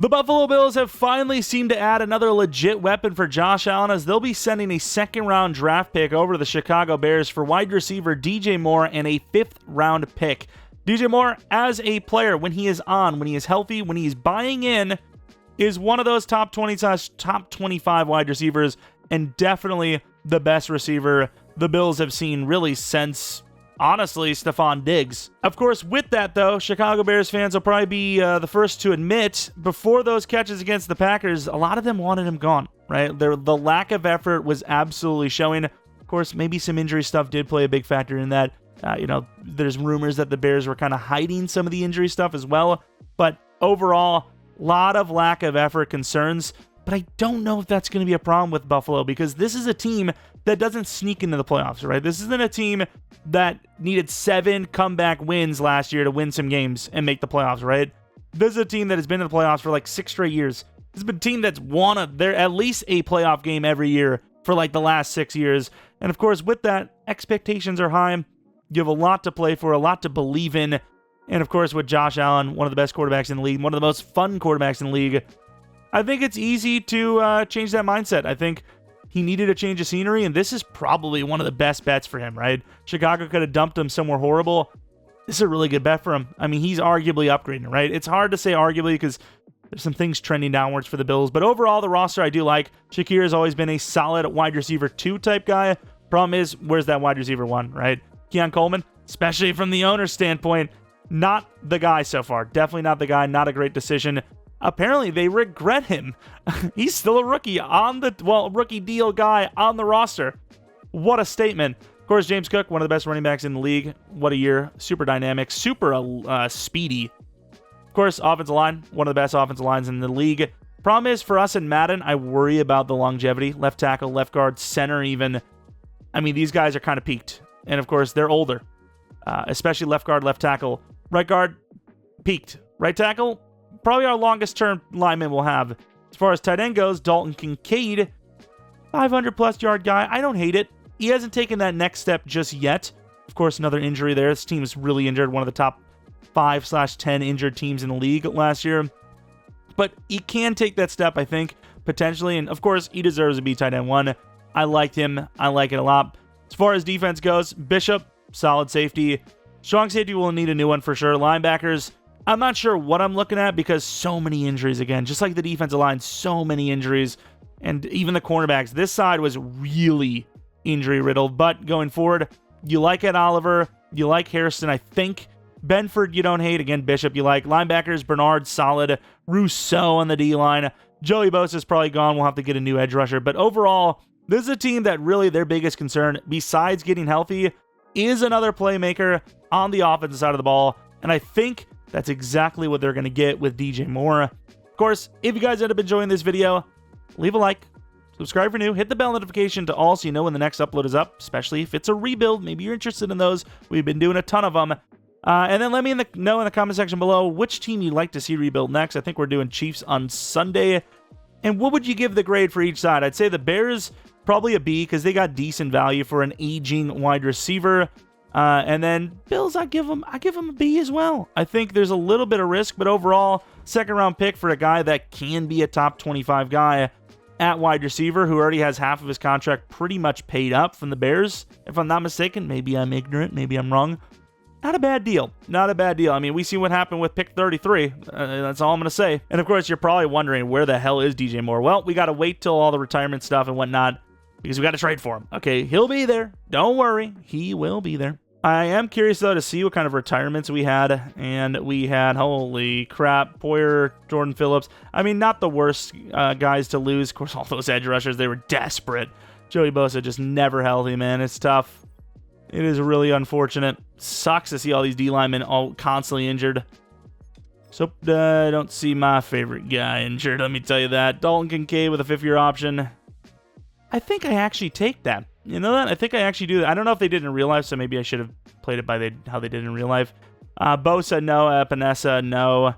The Buffalo Bills have finally seemed to add another legit weapon for Josh Allen, as they'll be sending a second-round draft pick over to the Chicago Bears for wide receiver DJ Moore and a fifth-round pick. DJ Moore, as a player, when he is on, when he is healthy, when he is buying in, is one of those top 20/top 25 wide receivers, and definitely the best receiver the Bills have seen really since, honestly, Stephon Diggs. Of course, with that, though, Chicago Bears fans will probably be the first to admit, before those catches against the Packers, a lot of them wanted him gone, right? The lack of effort was absolutely showing. Of course, maybe some injury stuff did play a big factor in that. There's rumors that the Bears were kind of hiding some of the injury stuff as well. But overall, a lot of lack of effort concerns. But I don't know if that's going to be a problem with Buffalo, because this is a team that doesn't sneak into the playoffs, right? This isn't a team that needed 7 comeback wins last year to win some games and make the playoffs, right? This is a team that has been in the playoffs for like 6 straight years. This has been a team that's won at least a playoff game every year for like the last 6 years. And of course, with that, expectations are high. You have a lot to play for, a lot to believe in. And of course, with Josh Allen, one of the best quarterbacks in the league, one of the most fun quarterbacks in the league, I think it's easy to change that mindset. I think he needed a change of scenery, and this is probably one of the best bets for him, right? Chicago could have dumped him somewhere horrible. This is a really good bet for him. I mean, he's arguably upgrading, right? It's hard to say arguably because there's some things trending downwards for the Bills, but overall, the roster I do like. Shakir has always been a solid wide receiver 2 type guy. Problem is, where's that wide receiver 1, right? Keon Coleman, especially from the owner's standpoint, not the guy so far. Definitely not the guy. Not a great decision. Apparently, they regret him. He's still a rookie rookie deal guy on the roster. What a statement. Of course, James Cook, one of the best running backs in the league. What a year. Super dynamic, super speedy. Of course, offensive line, one of the best offensive lines in the league. Problem is, for us in Madden, I worry about the longevity. Left tackle, left guard, center even. I mean, these guys are kind of peaked. And of course, they're older, especially left guard, left tackle. Right guard, peaked. Right tackle, probably our longest term lineman we'll have. As far as tight end goes, Dalton Kincaid, 500-plus yard guy. I don't hate it. He hasn't taken that next step just yet. Of course, another injury there. This team is really injured. One of the top 5/10 injured teams in the league last year. But he can take that step, I think, potentially. And of course, he deserves to be tight end 1. I liked him. I like it a lot. As far as defense goes, Bishop, solid safety. Strong safety will need a new one for sure. Linebackers, I'm not sure what I'm looking at because so many injuries again. Just like the defensive line, so many injuries. And even the cornerbacks. This side was really injury-riddled. But going forward, you like Ed Oliver. You like Harrison, I think. Benford, you don't hate. Again, Bishop, you like. Linebackers, Bernard, solid. Rousseau on the D-line. Joey Bosa's probably gone. We'll have to get a new edge rusher. But overall, this is a team that really their biggest concern, besides getting healthy, is another playmaker on the offensive side of the ball. And I think that's exactly what they're going to get with DJ Moore. Of course, if you guys end up enjoying this video, leave a like, subscribe for new, hit the bell notification to all so you know when the next upload is up, especially if it's a rebuild. Maybe you're interested in those. We've been doing a ton of them. And then let me know in the comment section below which team you'd like to see rebuild next. I think we're doing Chiefs on Sunday. And what would you give the grade for each side? I'd say the Bears, probably a B, because they got decent value for an aging wide receiver. And then Bills, I give them a B as well. I think there's a little bit of risk, but overall, second round pick for a guy that can be a top 25 guy at wide receiver who already has half of his contract pretty much paid up from the Bears. If I'm not mistaken, maybe I'm ignorant, maybe I'm wrong. Not a bad deal. Not a bad deal. I mean, we see what happened with pick 33. That's all I'm going to say. And of course, you're probably wondering, where the hell is DJ Moore? Well, we got to wait till all the retirement stuff and whatnot, because we got to trade for him. Okay, he'll be there. Don't worry. He will be there. I am curious, though, to see what kind of retirements we had. And we had, holy crap, Poyer, Jordan Phillips. I mean, not the worst guys to lose. Of course, all those edge rushers, they were desperate. Joey Bosa just never healthy, man. It's tough. It is really unfortunate. Sucks to see all these D linemen all constantly injured. So I don't see my favorite guy injured, let me tell you that. Dalton Kincaid with a 5th-year option. I think I actually take that. You know that? I think I actually do that. I don't know if they did in real life, so maybe I should have played it by how they did in real life. Bosa, no. Epinesa, no.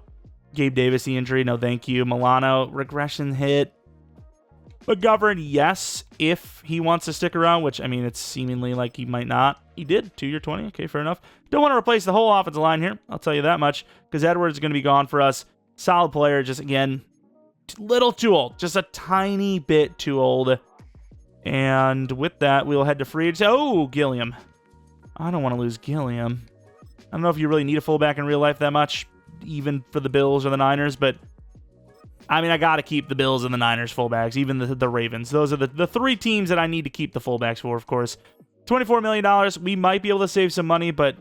Gabe Davis, the injury, no thank you. Milano, regression hit. McGovern, yes, if he wants to stick around, which, I mean, it's seemingly like he might not. He did, 2-year 20. Okay, fair enough. Don't want to replace the whole offensive line here. I'll tell you that much, because Edwards is going to be gone for us. Solid player, just, again, little too old. Just a tiny bit too old. And with that, we'll head to free agency. Oh, Gilliam. I don't want to lose Gilliam. I don't know if you really need a fullback in real life that much, even for the Bills or the Niners, but I mean, I got to keep the Bills and the Niners fullbacks, even the Ravens. Those are the three teams that I need to keep the fullbacks for, of course. $24 million. We might be able to save some money, but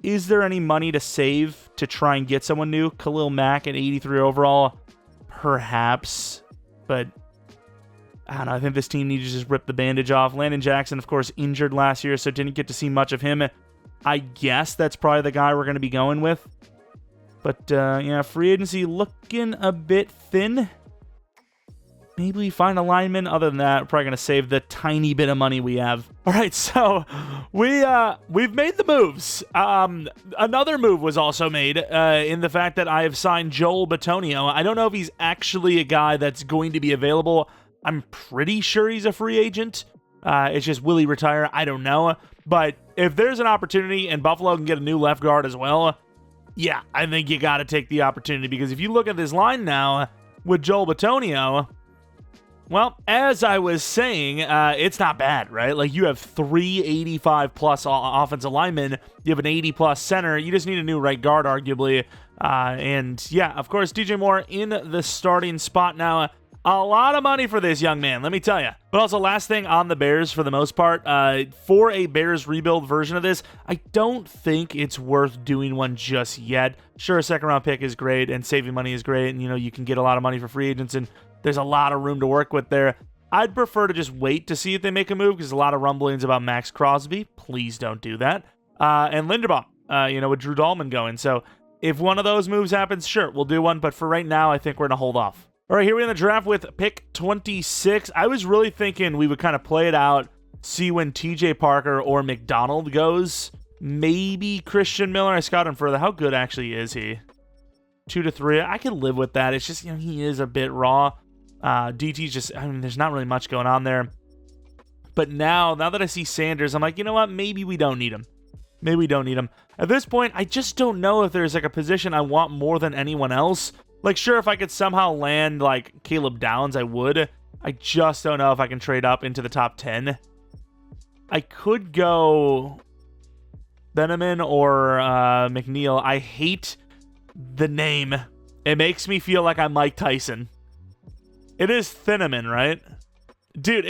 is there any money to save to try and get someone new? Khalil Mack at 83 overall? Perhaps, but I don't know. I think this team needs to just rip the bandage off. Landon Jackson, of course, injured last year, so didn't get to see much of him. I guess that's probably the guy we're going to be going with. But, yeah, free agency looking a bit thin. Maybe we find a lineman. Other than that, we're probably going to save the tiny bit of money we have. All right, so we've made the moves. Another move was also made in the fact that I have signed Joel Bitonio. I don't know if he's actually a guy that's going to be available. I'm pretty sure he's a free agent. It's just, will he retire? I don't know. But if there's an opportunity and Buffalo can get a new left guard as well, yeah, I think you got to take the opportunity, because if you look at this line now with Joel Bitonio, well, as I was saying, it's not bad, right? Like, you have 3 85-plus offensive linemen. You have an 80-plus center. You just need a new right guard, arguably. And, yeah, of course, DJ Moore in the starting spot now. A lot of money for this young man, let me tell you. But also, last thing on the Bears for the most part, for a Bears rebuild version of this, I don't think it's worth doing one just yet. Sure, a second-round pick is great, and saving money is great, and, you know, you can get a lot of money for free agents, and there's a lot of room to work with there. I'd prefer to just wait to see if they make a move, because a lot of rumblings about Max Crosby. Please don't do that. And Linderbaum, you know, with Drew Dahlman going. So if one of those moves happens, sure, we'll do one. But for right now, I think we're going to hold off. All right, here we are in the draft with pick 26. I was really thinking we would kind of play it out, see when TJ Parker or McDonald goes. Maybe Christian Miller. I scouted him further. How good actually is he? 2 to 3. I can live with that. It's just, you know, he is a bit raw. DT's just, I mean, there's not really much going on there. But now that I see Sanders, I'm like, you know what? Maybe we don't need him. Maybe we don't need him. At this point, I just don't know if there's like a position I want more than anyone else. Like, sure, if I could somehow land, like, Caleb Downs, I would. I just don't know if I can trade up into the top 10. I could go Beneman or McNeil. I hate the name. It makes me feel like I'm Mike Tyson. It is Thieneman, right? Dude,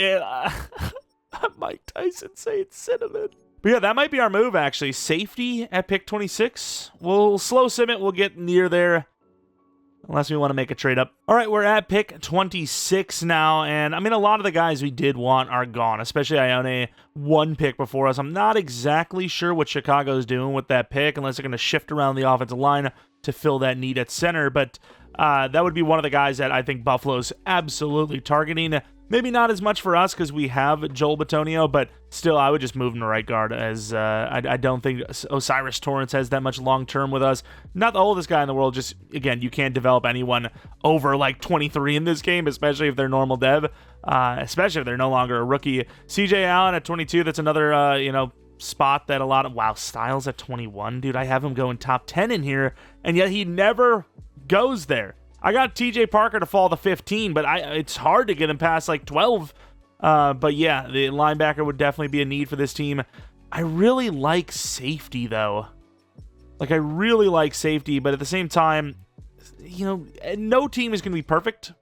Mike Tyson saying cinnamon. But yeah, that might be our move, actually. Safety at pick 26. We'll slow sim it. We'll get near there, unless we want to make a trade up. All right, we're at pick 26 now, and I mean, a lot of the guys we did want are gone, especially Ione, one pick before us. I'm not exactly sure what Chicago's doing with that pick, unless they're going to shift around the offensive line to fill that need at center, but that would be one of the guys that I think Buffalo's absolutely targeting. Maybe not as much for us because we have Joel Bitonio, but still, I would just move him to right guard, as I don't think Osiris Torrance has that much long-term with us. Not the oldest guy in the world, just, again, you can't develop anyone over, like, 23 in this game, especially if they're normal dev, especially if they're no longer a rookie. CJ Allen at 22, that's another, you know, spot that a lot of... Wow, Styles at 21, dude, I have him going top 10 in here, and yet he never goes there. I got TJ Parker to fall to 15, but it's hard to get him past like 12. But yeah, the linebacker would definitely be a need for this team. I really like safety, though. Like, I really like safety, but at the same time, you know, no team is going to be perfect.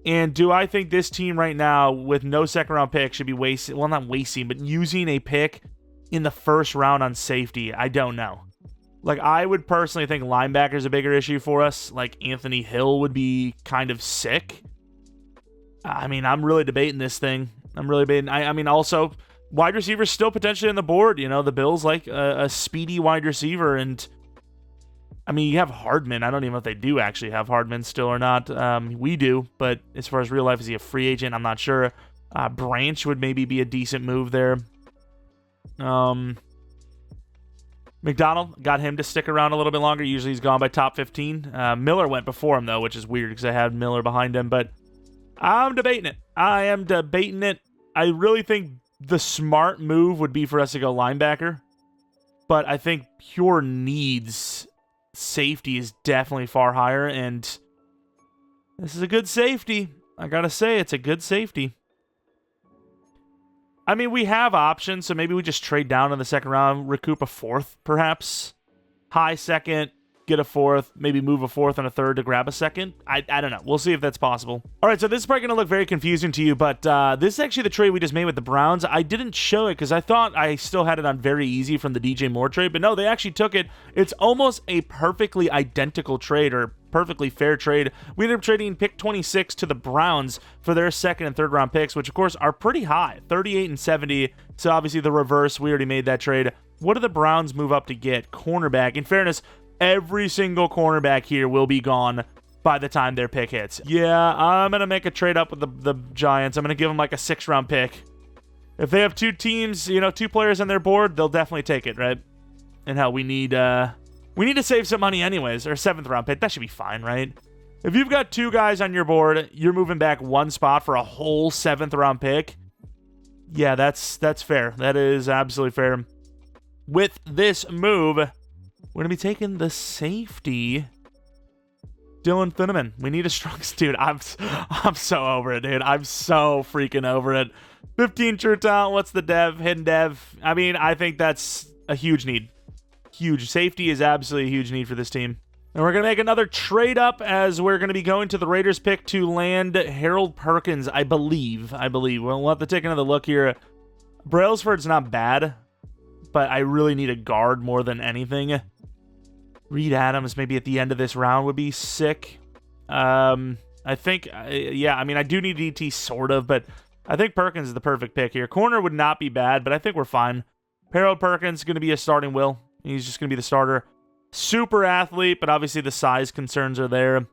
And do I think this team right now, with no second-round pick, should be wasting... Well, not wasting, but using a pick in the first round on safety? I don't know. Like, I would personally think linebacker's a bigger issue for us. Like, Anthony Hill would be kind of sick. I mean, I'm really debating this thing. I'm really debating. I mean, also, wide receivers still potentially on the board. You know, the Bills like a speedy wide receiver. And, I mean, you have Hardman. I don't even know if they do actually have Hardman still or not. We do. But as far as real life, is he a free agent? I'm not sure. Branch would maybe be a decent move there. McDonald, got him to stick around a little bit longer. Usually he's gone by top 15. Miller went before him, though, which is weird because I had Miller behind him. But I'm debating it. I am debating it. I really think the smart move would be for us to go linebacker. But I think pure needs, safety is definitely far higher. And This is a good safety. I gotta say, it's a good safety. I mean, we have options, so maybe we just trade down in the second round, recoup a fourth, perhaps. High second, get a fourth, maybe move a fourth and a third to grab a second. I don't know. We'll see if that's possible. All right, so this is probably going to look very confusing to you, but this is actually the trade we just made with the Browns. I didn't show it because I thought I still had it on very easy from the DJ Moore trade, but no, they actually took it. It's almost a perfectly identical trade, or perfectly fair trade. We ended up trading pick 26 to the Browns for their second and third round picks, which of course are pretty high, 38 and 70. So obviously the reverse, we already made that trade. What do the Browns move up to get? Cornerback. In fairness, every single cornerback here will be gone by the time their pick hits. Yeah, I'm going to make a trade up with the Giants. I'm going to give them like a 6th round pick. If they have two teams, you know, 2 players on their board, they'll definitely take it, right? And hell, we need to save some money anyways, or 7th round pick. That should be fine, right? If you've got 2 guys on your board, you're moving back 1 spot for a whole 7th round pick. Yeah, that's fair. That is absolutely fair. With this move, we're going to be taking the safety, Dylan Finneman. We need a strong dude. I'm so over it, dude. I'm so freaking over it. 15 true talent. What's the dev? Hidden dev. I mean, I think that's a huge need. Huge. Safety is absolutely a huge need for this team. And we're going to make another trade up as we're going to be going to the Raiders pick to land Harold Perkins, I believe. We'll have to take another look here. Brailsford's not bad, but I really need a guard more than anything. Reed Adams maybe at the end of this round would be sick. I think, yeah, I mean, I do need DT sort of, but I think Perkins is the perfect pick here. Corner would not be bad, but I think we're fine. Harold Perkins is going to be a starting will. He's just going to be the starter. Super athlete, but obviously the size concerns are there.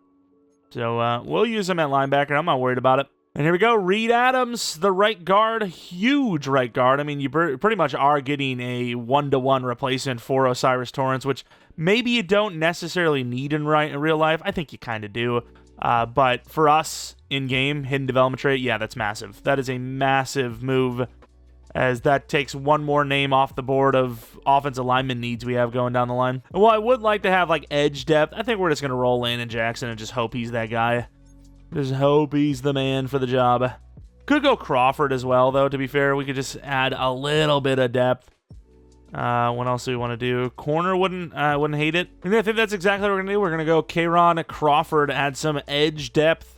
So we'll use him at linebacker. I'm not worried about it. And here we go. Reed Adams, the right guard. Huge right guard. I mean, you pretty much are getting a 1-to-1 replacement for Osiris Torrance, which maybe you don't necessarily need in real life. I think you kind of do. But for us, in-game, hidden development trait, yeah, that's massive. That is a massive move, as that takes one more name off the board of offensive lineman needs we have going down the line. Well, I would like to have, like, edge depth. I think we're just going to roll Landon Jackson and just hope he's that guy. Just hope he's the man for the job. Could go Crawford as well, though, to be fair. We could just add a little bit of depth. What else do we want to do? Corner wouldn't hate it. And I think that's exactly what we're going to do. We're going to go Kayron Crawford, add some edge depth.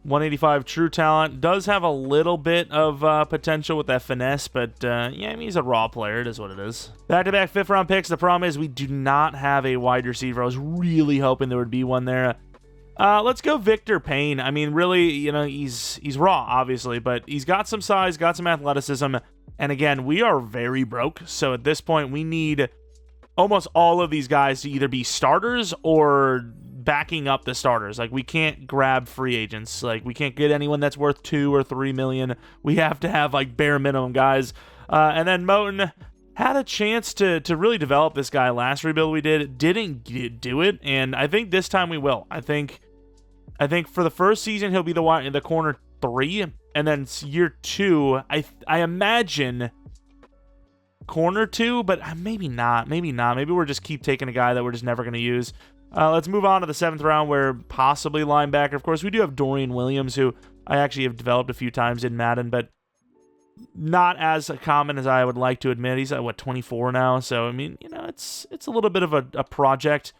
185 true talent. Does have a little bit of potential with that finesse, but yeah, I mean, he's a raw player. It is what it is. Back-to-back 5th round picks. The problem is we do not have a wide receiver. I was really hoping there would be one there. Let's go Victor Payne. I mean, really, you know, he's raw, obviously, but he's got some size, got some athleticism, and again, we are very broke, so at this point, we need almost all of these guys to either be starters or backing up the starters. Like, we can't grab free agents. Like, we can't get anyone that's worth 2 or 3 million. We have to have, like, bare minimum guys. And then Moten had a chance to really develop this guy last rebuild we did. Didn't do it, and I think this time we will. I think for the first season he'll be the corner 3, and then year 2 I imagine corner 2, but maybe not. Maybe we'll just keep taking a guy that we're just never going to use. Let's move on to the 7th round, where possibly linebacker. Of course, we do have Dorian Williams, who I actually have developed a few times in Madden, but not as common as I would like to admit. He's at, 24 now? So, I mean, you know, it's a little bit of a project.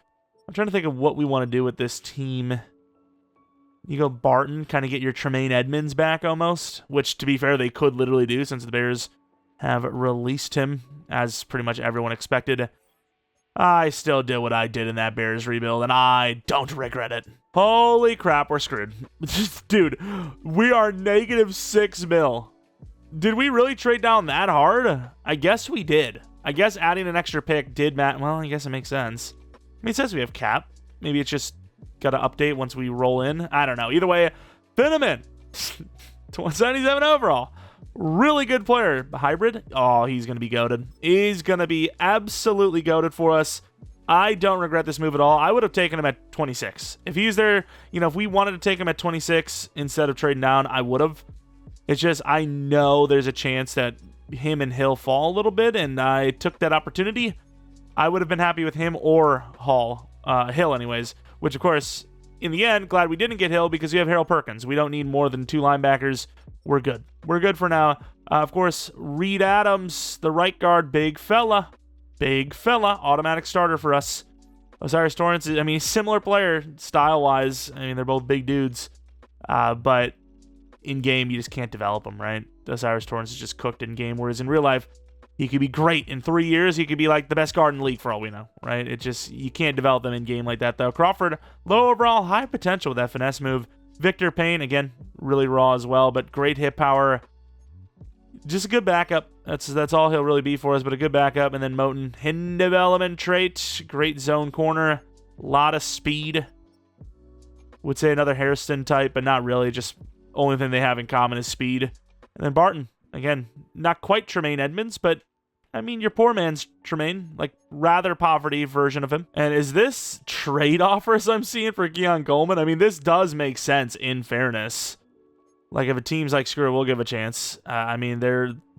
I'm trying to think of what we want to do with this team. You go Barton, kind of get your Tremaine Edmonds back almost, which, to be fair, they could literally do since the Bears have released him, as pretty much everyone expected. I still did what I did in that Bears rebuild, and I don't regret it. Holy crap, we're screwed. Dude, we are -6 mil. Did we really trade down that hard? I guess we did. I guess adding an extra pick did matter. Well, I guess it makes sense. I mean, it says we have cap. Maybe it's just got to update once we roll in. I don't know. Either way, Finneman, 177 overall. Really good player. Hybrid? Oh, he's going to be goated. He's going to be absolutely goated for us. I don't regret this move at all. I would have taken him at 26. If he's there, you know, if we wanted to take him at 26 instead of trading down, I would have. It's just, I know there's a chance that him and Hill fall a little bit, and I took that opportunity. I would have been happy with him or Hill anyways, which of course, in the end, glad we didn't get Hill because we have Harold Perkins. We don't need more than 2 linebackers. We're good. We're good for now. Of course, Reed Adams, the right guard, big fella. Big fella. Automatic starter for us. Osiris Torrance, I mean, similar player style-wise. I mean, they're both big dudes. But in-game, you just can't develop them, right? Osiris Torrance is just cooked in-game, whereas in real life, he could be great. In 3 years, he could be like the best guard in the league for all we know, right? It just, you can't develop them in-game like that, though. Crawford, low overall, high potential with that finesse move. Victor Payne, again, really raw as well, but great hit power. Just a good backup. That's all he'll really be for us, but a good backup. And then Moten, hidden development trait, great zone corner, a lot of speed. Would say another Hairston type, but not really. Just only thing they have in common is speed. And then Barton, again, not quite Tremaine Edmonds, but I mean, your poor man's Tremaine, like rather poverty version of him. And is this trade offers I'm seeing for Keon Coleman? I mean, this does make sense in fairness. Like if a team's like, screw it, we'll give a chance. I mean,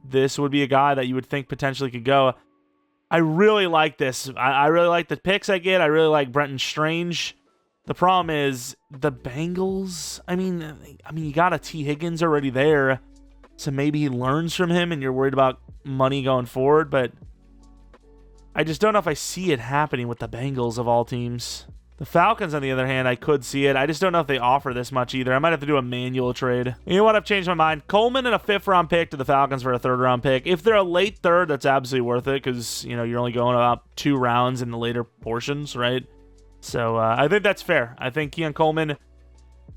this would be a guy that you would think potentially could go. I really like this. I really like the picks I get. I really like Brenton Strange. The problem is the Bengals. I mean, you got a T. Higgins already there, so maybe he learns from him, and you're worried about money going forward. But I just don't know if I see it happening with the Bengals of all teams. The Falcons, on the other hand, I could see it. I just don't know if they offer this much either. I might have to do a manual trade. You know what? I've changed my mind. Coleman and a 5th-round pick to the Falcons for a 3rd-round pick. If they're a late 3rd, that's absolutely worth it because, you know, you're only going about 2 rounds in the later portions, right? So I think that's fair. I think Keon Coleman,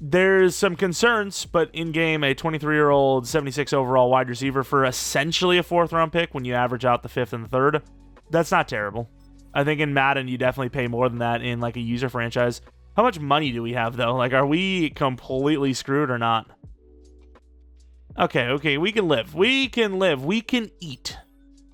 there's some concerns, but in-game, a 23-year-old, 76 overall wide receiver for essentially a 4th-round pick when you average out the 5th and the 3rd, that's not terrible. I think in Madden, you definitely pay more than that in like a user franchise. How much money do we have, though? Like, are we completely screwed or not? Okay, we can live. We can live. We can eat.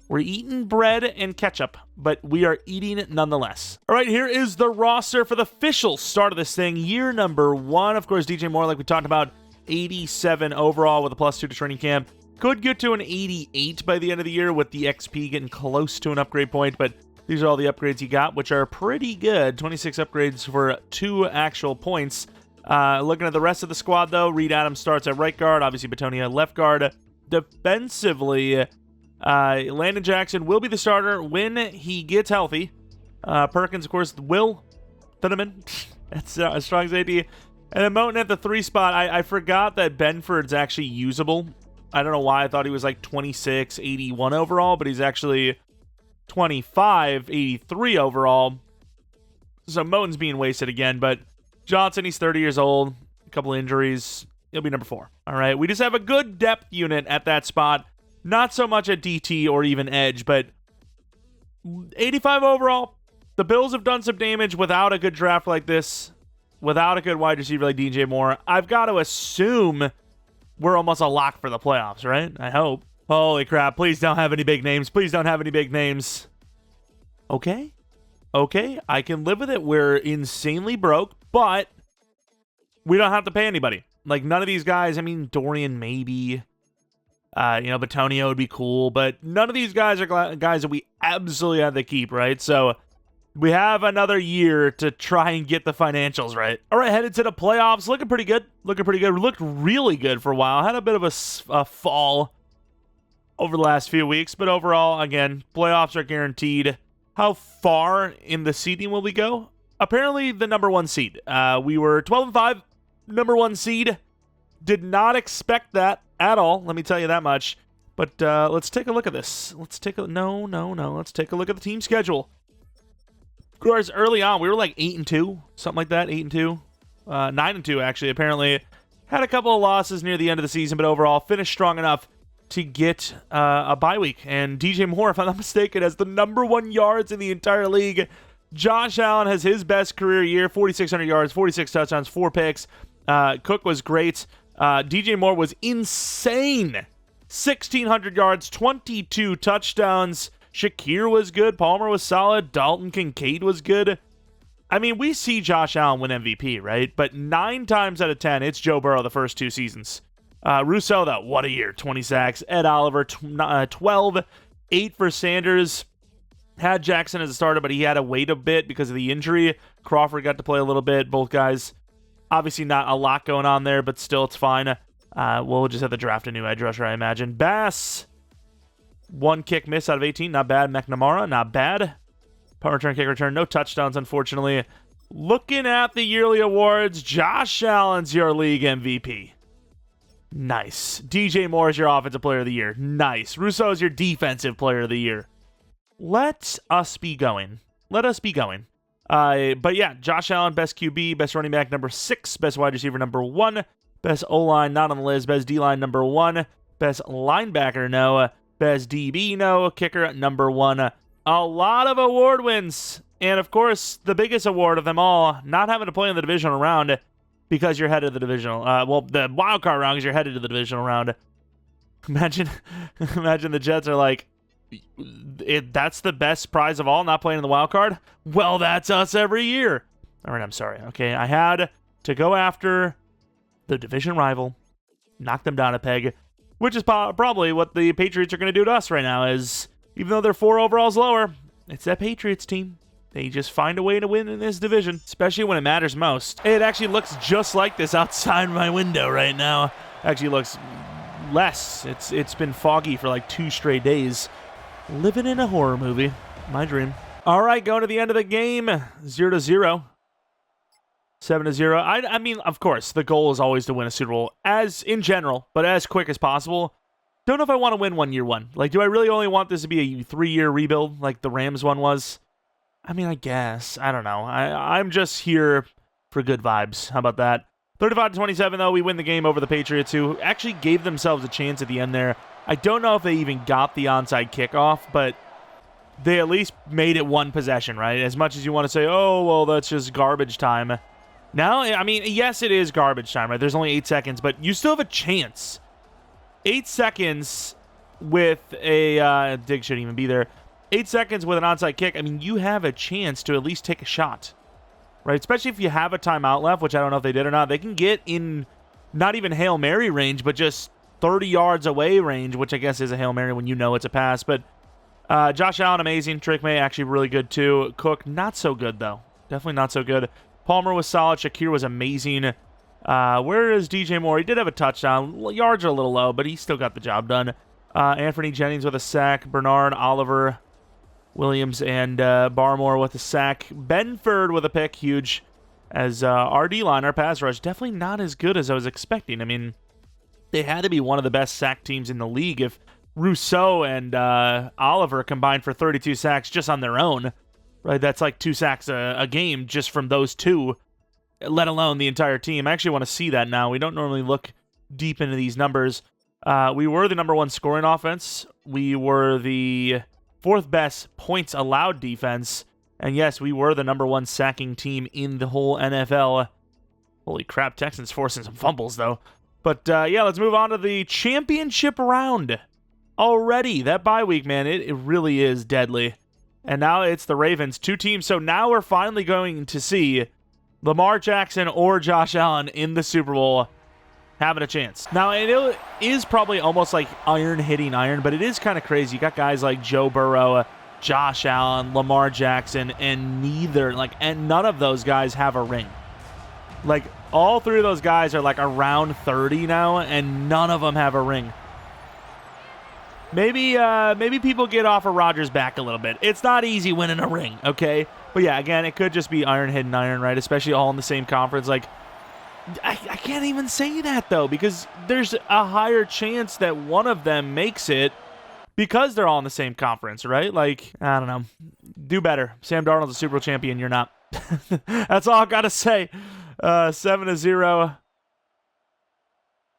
We're eating bread and ketchup, but we are eating it nonetheless. All right, here is the roster for the official start of this thing. Year number 1, of course, DJ Moore, like we talked about, 87 overall with a +2 to training camp. Could get to an 88 by the end of the year with the XP getting close to an upgrade point, but these are all the upgrades he got, which are pretty good. 26 upgrades for 2 actual points. Looking at the rest of the squad, though, Reed Adams starts at right guard. Obviously, Batonia left guard. Defensively, Landon Jackson will be the starter when he gets healthy. Perkins, of course, will. Thunderman, that's a strong safety. And then Moten at the 3 spot. I forgot that Benford's actually usable. I don't know why I thought he was like 26, 81 overall, but he's actually 25, 83 overall. So Moten's being wasted again, but Johnson, he's 30 years old, a couple injuries. He'll be number 4. All right, we just have a good depth unit at that spot. Not so much at DT or even edge, but 85 overall. The Bills have done some damage without a good draft like this, without a good wide receiver like DJ Moore. I've got to assume we're almost a lock for the playoffs, right? I hope. Holy crap, please don't have any big names. Please don't have any big names. Okay, I can live with it. We're insanely broke, but we don't have to pay anybody. Like, none of these guys, I mean, Dorian maybe, Batonio would be cool, but none of these guys are guys that we absolutely have to keep, right? So we have another year to try and get the financials right. All right, headed to the playoffs. Looking pretty good. We looked really good for a while. Had a bit of a fall over the last few weeks, but overall, again, playoffs are guaranteed. How far in the seeding will we go? Apparently, the number 1 seed. We were 12-5, number 1 seed. Did not expect that at all, let me tell you that much. But let's take a look at this. Let's take a look at the team schedule. Of course, early on, we were like 8-2, something like that, 8-2. 9-2, actually, apparently. Had a couple of losses near the end of the season, but overall, finished strong enough to get a bye week. And DJ Moore, if I'm not mistaken, has the number 1 yards in the entire league. Josh Allen has his best career year, 4,600 yards, 46 touchdowns, 4 picks. Cook was great. DJ Moore was insane. 1,600 yards, 22 touchdowns. Shakir was good. Palmer was solid. Dalton Kincaid was good. I mean, we see Josh Allen win MVP, right? But 9 times out of 10, it's Joe Burrow the first 2 seasons. Rousseau, though, what a year. 20 sacks. Ed Oliver, 12. 8 for Sanders. Had Jackson as a starter, but he had to wait a bit because of the injury. Crawford got to play a little bit. Both guys Obviously not a lot going on there, but still it's fine. We'll just have to draft a new edge rusher, I imagine. Bass, 1 kick miss out of 18. Not bad. McNamara, not bad. Punt return, kick return. No touchdowns, unfortunately. Looking at the yearly awards, Josh Allen's your league MVP. Nice. DJ Moore is your offensive player of the year. Nice. Rousseau is your defensive player of the year. Let us be going. Let us be going. But yeah, Josh Allen, best QB, best running back, number 6, best wide receiver, number 1, best O-line, not on the list, best D-line, number 1, best linebacker, no, best DB, no, kicker, number 1. A lot of award wins. And of course, the biggest award of them all, not having to play in the divisional round because you're headed to the divisional, the wild card round because you're headed to the divisional round. Imagine the Jets are like, that's the best prize of all, not playing in the wild card? Well, that's us every year. All right, I'm sorry. Okay, I had to go after the division rival, knock them down a peg, which is probably what the Patriots are going to do to us right now, is even though they're 4 overalls lower, it's that Patriots team. They just find a way to win in this division, especially when it matters most. It actually looks just like this outside my window right now. Actually looks less. It's been foggy for like 2 straight days. Living in a horror movie. My dream. All right, going to the end of the game. 0-0. 7-0. I mean, of course, the goal is always to win a Super Bowl, as in general, but as quick as possible. Don't know if I want to win 1 year one. Like, do I really only want this to be a 3-year rebuild like the Rams one was? I mean, I guess. I don't know. I'm just here for good vibes. How about that? 35-27, though. We win the game over the Patriots, who actually gave themselves a chance at the end there. I don't know if they even got the onside kickoff, but they at least made it 1 possession, right? As much as you want to say, oh, well, that's just garbage time. Now, I mean, yes, it is garbage time, right? There's only 8 seconds, but you still have a chance. 8 seconds with a... Dig shouldn't even be there. 8 seconds with an onside kick. I mean, you have a chance to at least take a shot, right? Especially if you have a timeout left, which I don't know if they did or not. They can get in not even Hail Mary range, but just 30 yards away range, which I guess is a Hail Mary when you know it's a pass. But Josh Allen, amazing. Trick May, actually really good too. Cook, not so good, though. Definitely not so good. Palmer was solid. Shakir was amazing. Where is DJ Moore? He did have a touchdown. Yards are a little low, but he still got the job done. Anthony Jennings with a sack. Bernard, Oliver, Williams, and Barmore with a sack. Benford with a pick. Huge. As our D-line, our pass rush, definitely not as good as I was expecting. I mean, they had to be one of the best sack teams in the league if Rousseau and Oliver combined for 32 sacks just on their own. Right, that's like 2 sacks a game just from those 2, let alone the entire team. I actually want to see that now. We don't normally look deep into these numbers. We were the number 1 scoring offense. We were the 4th best points allowed defense. And yes, we were the number 1 sacking team in the whole NFL. Holy crap, Texans forcing some fumbles, though. But yeah, let's move on to the championship round. Already, that bye week, man, it really is deadly. And now it's the Ravens, 2 teams. So now we're finally going to see Lamar Jackson or Josh Allen in the Super Bowl having a chance. Now, it is probably almost like iron hitting iron, but it is kind of crazy. You got guys like Joe Burrow, Josh Allen, Lamar Jackson, and none of those guys have a ring. Like, all 3 of those guys are like around 30 now, and none of them have a ring. Maybe people get off of Rodgers' back a little bit. It's not easy winning a ring, okay? But yeah, again, it could just be iron hitting iron, right? Especially all in the same conference. Like, I can't even say that, though, because there's a higher chance that one of them makes it because they're all in the same conference, right? Like, I don't know. Do better. Sam Darnold's a Super Bowl champion. You're not. That's all I got to say. 7-0.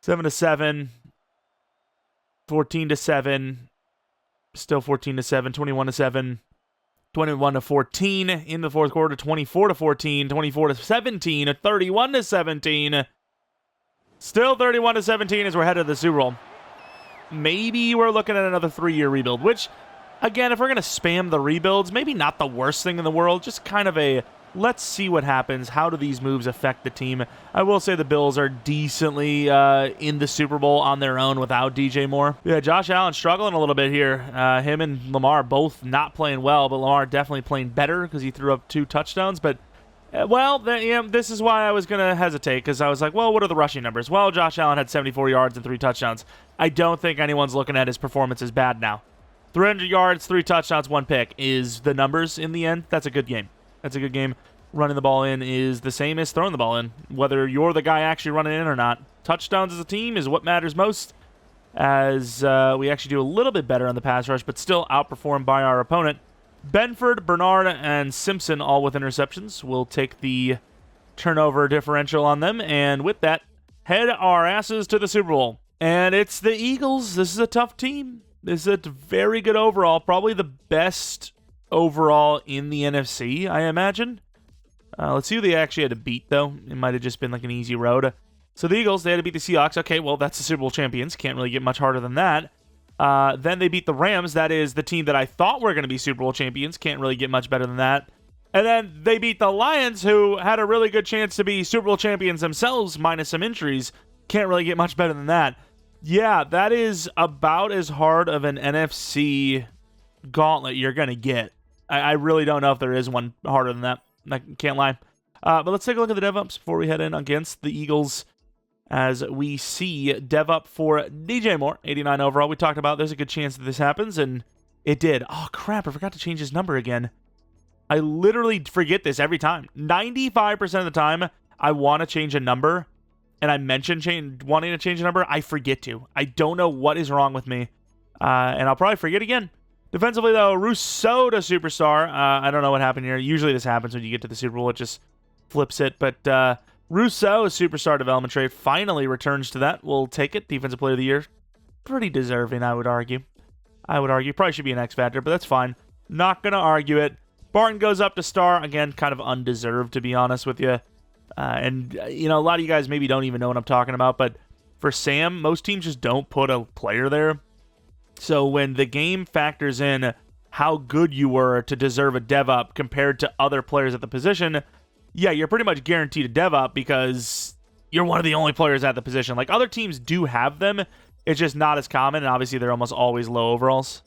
7-7. 14-7, still 14-7, 21-7, 21-14 in the 4th quarter, 24-14, 24-17, 31-17, still 31-17 as we're headed to the Super Bowl. Maybe we're looking at another 3-year rebuild, which, again, if we're going to spam the rebuilds, maybe not the worst thing in the world, just kind of a let's see what happens. How do these moves affect the team? I will say the Bills are decently in the Super Bowl on their own without DJ Moore. Yeah, Josh Allen struggling a little bit here. Him and Lamar both not playing well, but Lamar definitely playing better because he threw up 2 touchdowns. But Well, this is why I was going to hesitate, because I was like, well, what are the rushing numbers? Well, Josh Allen had 74 yards and 3 touchdowns. I don't think anyone's looking at his performance as bad now. 300 yards, 3 touchdowns, 1 pick is the numbers in the end. That's a good game. That's a good game. Running the ball in is the same as throwing the ball in, whether you're the guy actually running in or not. Touchdowns as a team is what matters most, as we actually do a little bit better on the pass rush, but still outperformed by our opponent. Benford, Bernard, and Simpson all with interceptions. We'll take the turnover differential on them, and with that, head our asses to the Super Bowl. And it's the Eagles. This is a tough team. This is a very good overall, probably the best overall in the NFC, I imagine. Let's see who they actually had to beat, though. It might have just been like an easy road. So the Eagles, they had to beat the Seahawks. Okay, well, that's the Super Bowl champions. Can't really get much harder than that. Then they beat the Rams. That is the team that I thought were going to be Super Bowl champions. Can't really get much better than that. And then they beat the Lions, who had a really good chance to be Super Bowl champions themselves, minus some injuries. Can't really get much better than that. Yeah, that is about as hard of an NFC gauntlet you're going to get. I really don't know if there is one harder than that. I can't lie. But let's take a look at the dev ups before we head in against the Eagles. As we see dev up for DJ Moore, 89 overall. We talked about there's a good chance that this happens, and it did. Oh, crap. I forgot to change his number again. I literally forget this every time. 95% of the time, I want to change a number, and I mention wanting to change a number. I forget to. I don't know what is wrong with me, and I'll probably forget again. Defensively, though, Rousseau to superstar. I don't know what happened here. Usually this happens when you get to the Super Bowl. It just flips it. But Rousseau, superstar development trade, finally returns to that. We'll take it. Defensive player of the year. Pretty deserving, I would argue. Probably should be an X Factor, but that's fine. Not going to argue it. Barton goes up to star. Again, kind of undeserved, to be honest with you. And, a lot of you guys maybe don't even know what I'm talking about. But for Sam, most teams just don't put a player there. So when the game factors in how good you were to deserve a dev up compared to other players at the position, yeah, you're pretty much guaranteed a dev up because you're one of the only players at the position. Like, other teams do have them. It's just not as common, and obviously they're almost always low overalls.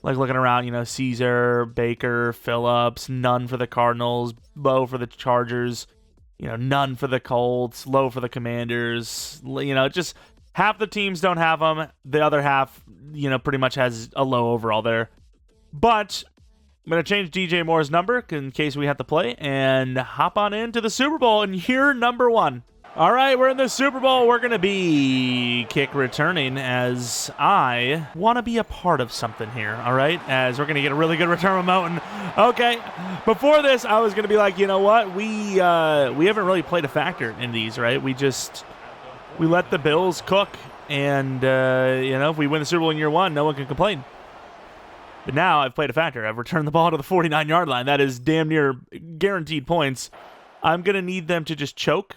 Like, looking around, Caesar, Baker, Phillips, none for the Cardinals, low for the Chargers, none for the Colts, low for the Commanders. Just half the teams don't have them. The other half, pretty much has a low overall there. But I'm going to change DJ Moore's number in case we have to play and hop on into the Super Bowl in year number 1. All right, we're in the Super Bowl. We're going to be kick returning as I want to be a part of something here, all right? As we're going to get a really good return from Mountain. Okay, before this, I was going to be like, you know what? We haven't really played a factor in these, right? We let the Bills cook, and, if we win the Super Bowl in year 1, no one can complain. But now I've played a factor. I've returned the ball to the 49-yard line. That is damn near guaranteed points. I'm going to need them to just choke,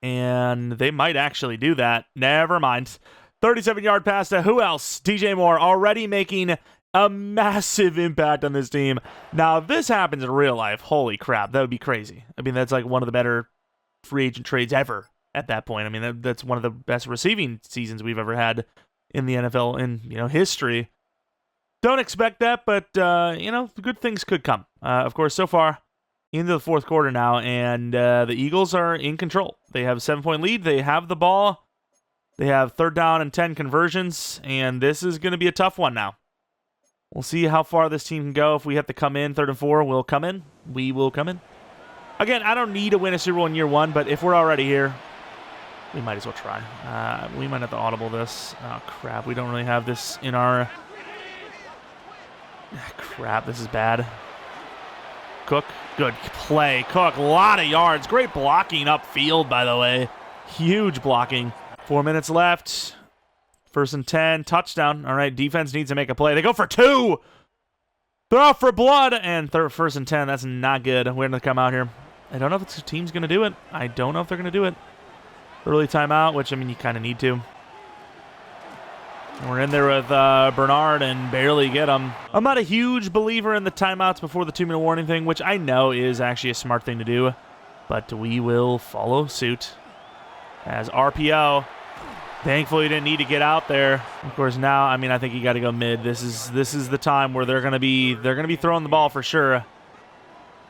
and they might actually do that. Never mind. 37-yard pass to who else? DJ Moore, already making a massive impact on this team. Now, if this happens in real life, holy crap, that would be crazy. I mean, that's like one of the better free agent trades ever at that point. I mean, that's one of the best receiving seasons we've ever had in the NFL in, history. Don't expect that, but, good things could come. Of course, so far, into the fourth quarter now, and the Eagles are in control. They have a 7-point lead. They have the ball. They have 3rd down and 10 conversions, and this is going to be a tough one now. We'll see how far this team can go. If we have to come in 3rd and 4, we'll come in. We will come in. Again, I don't need to win a Super Bowl in year 1, but if we're already here, we might as well try. We might have to audible this. Oh, crap. We don't really have this in our... Crap, this is bad. Cook, good play. Cook, a lot of yards. Great blocking upfield, by the way. Huge blocking. 4 minutes left. 1st and 10. Touchdown. All right, defense needs to make a play. They go for 2. They're off for blood. And 1st and 10. That's not good. We're going to come out here. I don't know if the team's going to do it. I don't know if they're going to do it. Early timeout, which, you kind of need to. We're in there with Bernard and barely get him. I'm not a huge believer in the timeouts before the 2-minute warning thing, which I know is actually a smart thing to do, but we will follow suit. As RPO, thankfully didn't need to get out there. Of course, now, I think you got to go mid. This is the time where they're gonna be throwing the ball for sure.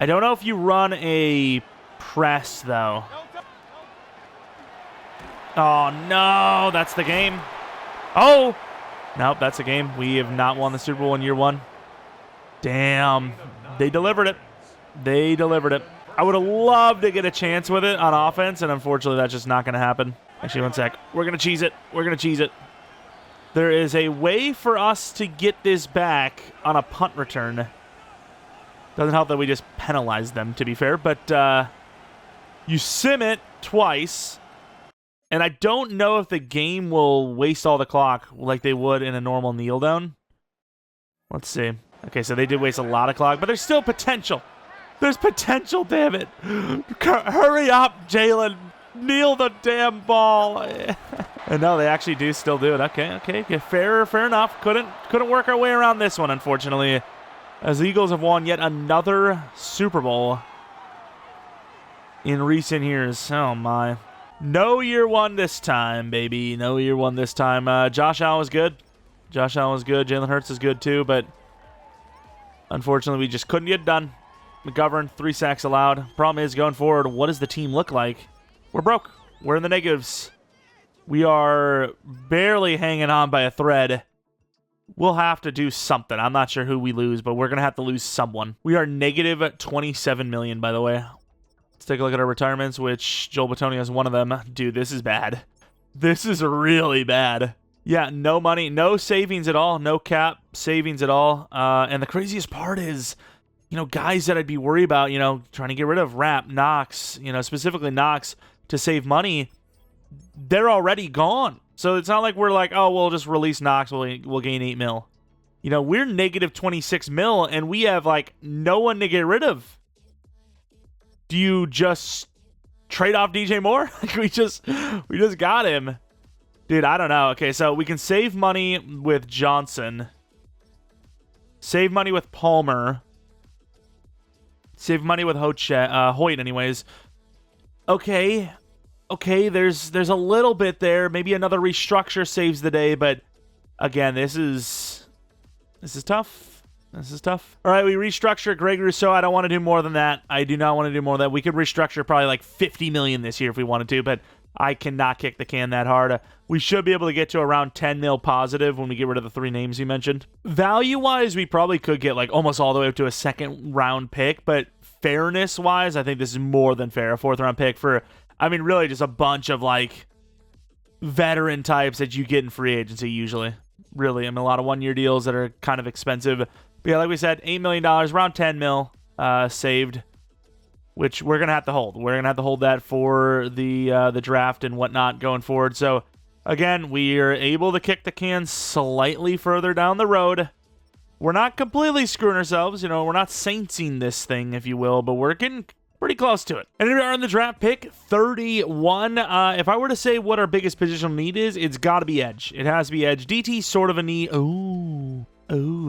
I don't know if you run a press, though. Oh, no. That's the game. Oh. Nope, that's the game. We have not won the Super Bowl in year 1. Damn. They delivered it. They delivered it. I would have loved to get a chance with it on offense, and unfortunately, that's just not going to happen. Actually, one sec. We're going to cheese it. We're going to cheese it. There is a way for us to get this back on a punt return. Doesn't help that we just penalize them, to be fair, but you sim it twice, and I don't know if the game will waste all the clock like they would in a normal kneel down. Let's see. Okay, so they did waste a lot of clock, but there's still potential. There's potential, damn it. Hurry up, Jalen. Kneel the damn ball. And no, they actually do still do it. Okay. Fair enough. Couldn't work our way around this one, unfortunately. As the Eagles have won yet another Super Bowl in recent years. Oh, my. No year 1 this time, baby. No year 1 this time. Josh Allen was good. Jalen Hurts is good, too, but unfortunately, we just couldn't get it done. McGovern, 3 sacks allowed. Problem is, going forward, what does the team look like? We're broke. We're in the negatives. We are barely hanging on by a thread. We'll have to do something. I'm not sure who we lose, but we're going to have to lose someone. We are negative $27 million, by the way. Let's take a look at our retirements, which Joel Bitonio is one of them. Dude, this is bad. This is really bad. Yeah, no money, no savings at all, no cap savings at all. And the craziest part is, you know, guys that I'd be worried about, you know, trying to get rid of Rapp, Knox, you know, specifically Knox to save money, they're already gone. So it's not like we're like, oh, we'll just release Knox, we'll gain 8 mil. You know, we're negative 26 mil, and we have, like, no one to get rid of. Do you just trade off DJ Moore? we just got him. Dude, I don't know. Okay, so we can save money with Johnson. Save money with Palmer. Save money with Hoyt, anyways. Okay, there's a little bit there. Maybe another restructure saves the day, but again, this is tough. This is tough. All right, we restructure Greg Rousseau. I don't want to do more than that. I do not want to do more than that. We could restructure probably like $50 million this year if we wanted to, but I cannot kick the can that hard. We should be able to get to around 10 mil positive when we get rid of the 3 names you mentioned. Value-wise, we probably could get like almost all the way up to a 2nd round pick, but fairness-wise, I think this is more than fair. A 4th round pick for, I mean, really just a bunch of like veteran types that you get in free agency usually. Really, I mean, a lot of 1-year deals that are kind of expensive. But yeah, like we said, $8 million, around 10 mil saved, which we're going to have to hold. We're going to have to hold that for the draft and whatnot going forward. So, again, we are able to kick the can slightly further down the road. We're not completely screwing ourselves. You know, we're not saintsing this thing, if you will, but we're getting pretty close to it. And here we are in the draft pick, 31. If I were to say what our biggest positional need is, it's got to be edge. It has to be edge. DT sort of a need. Ooh,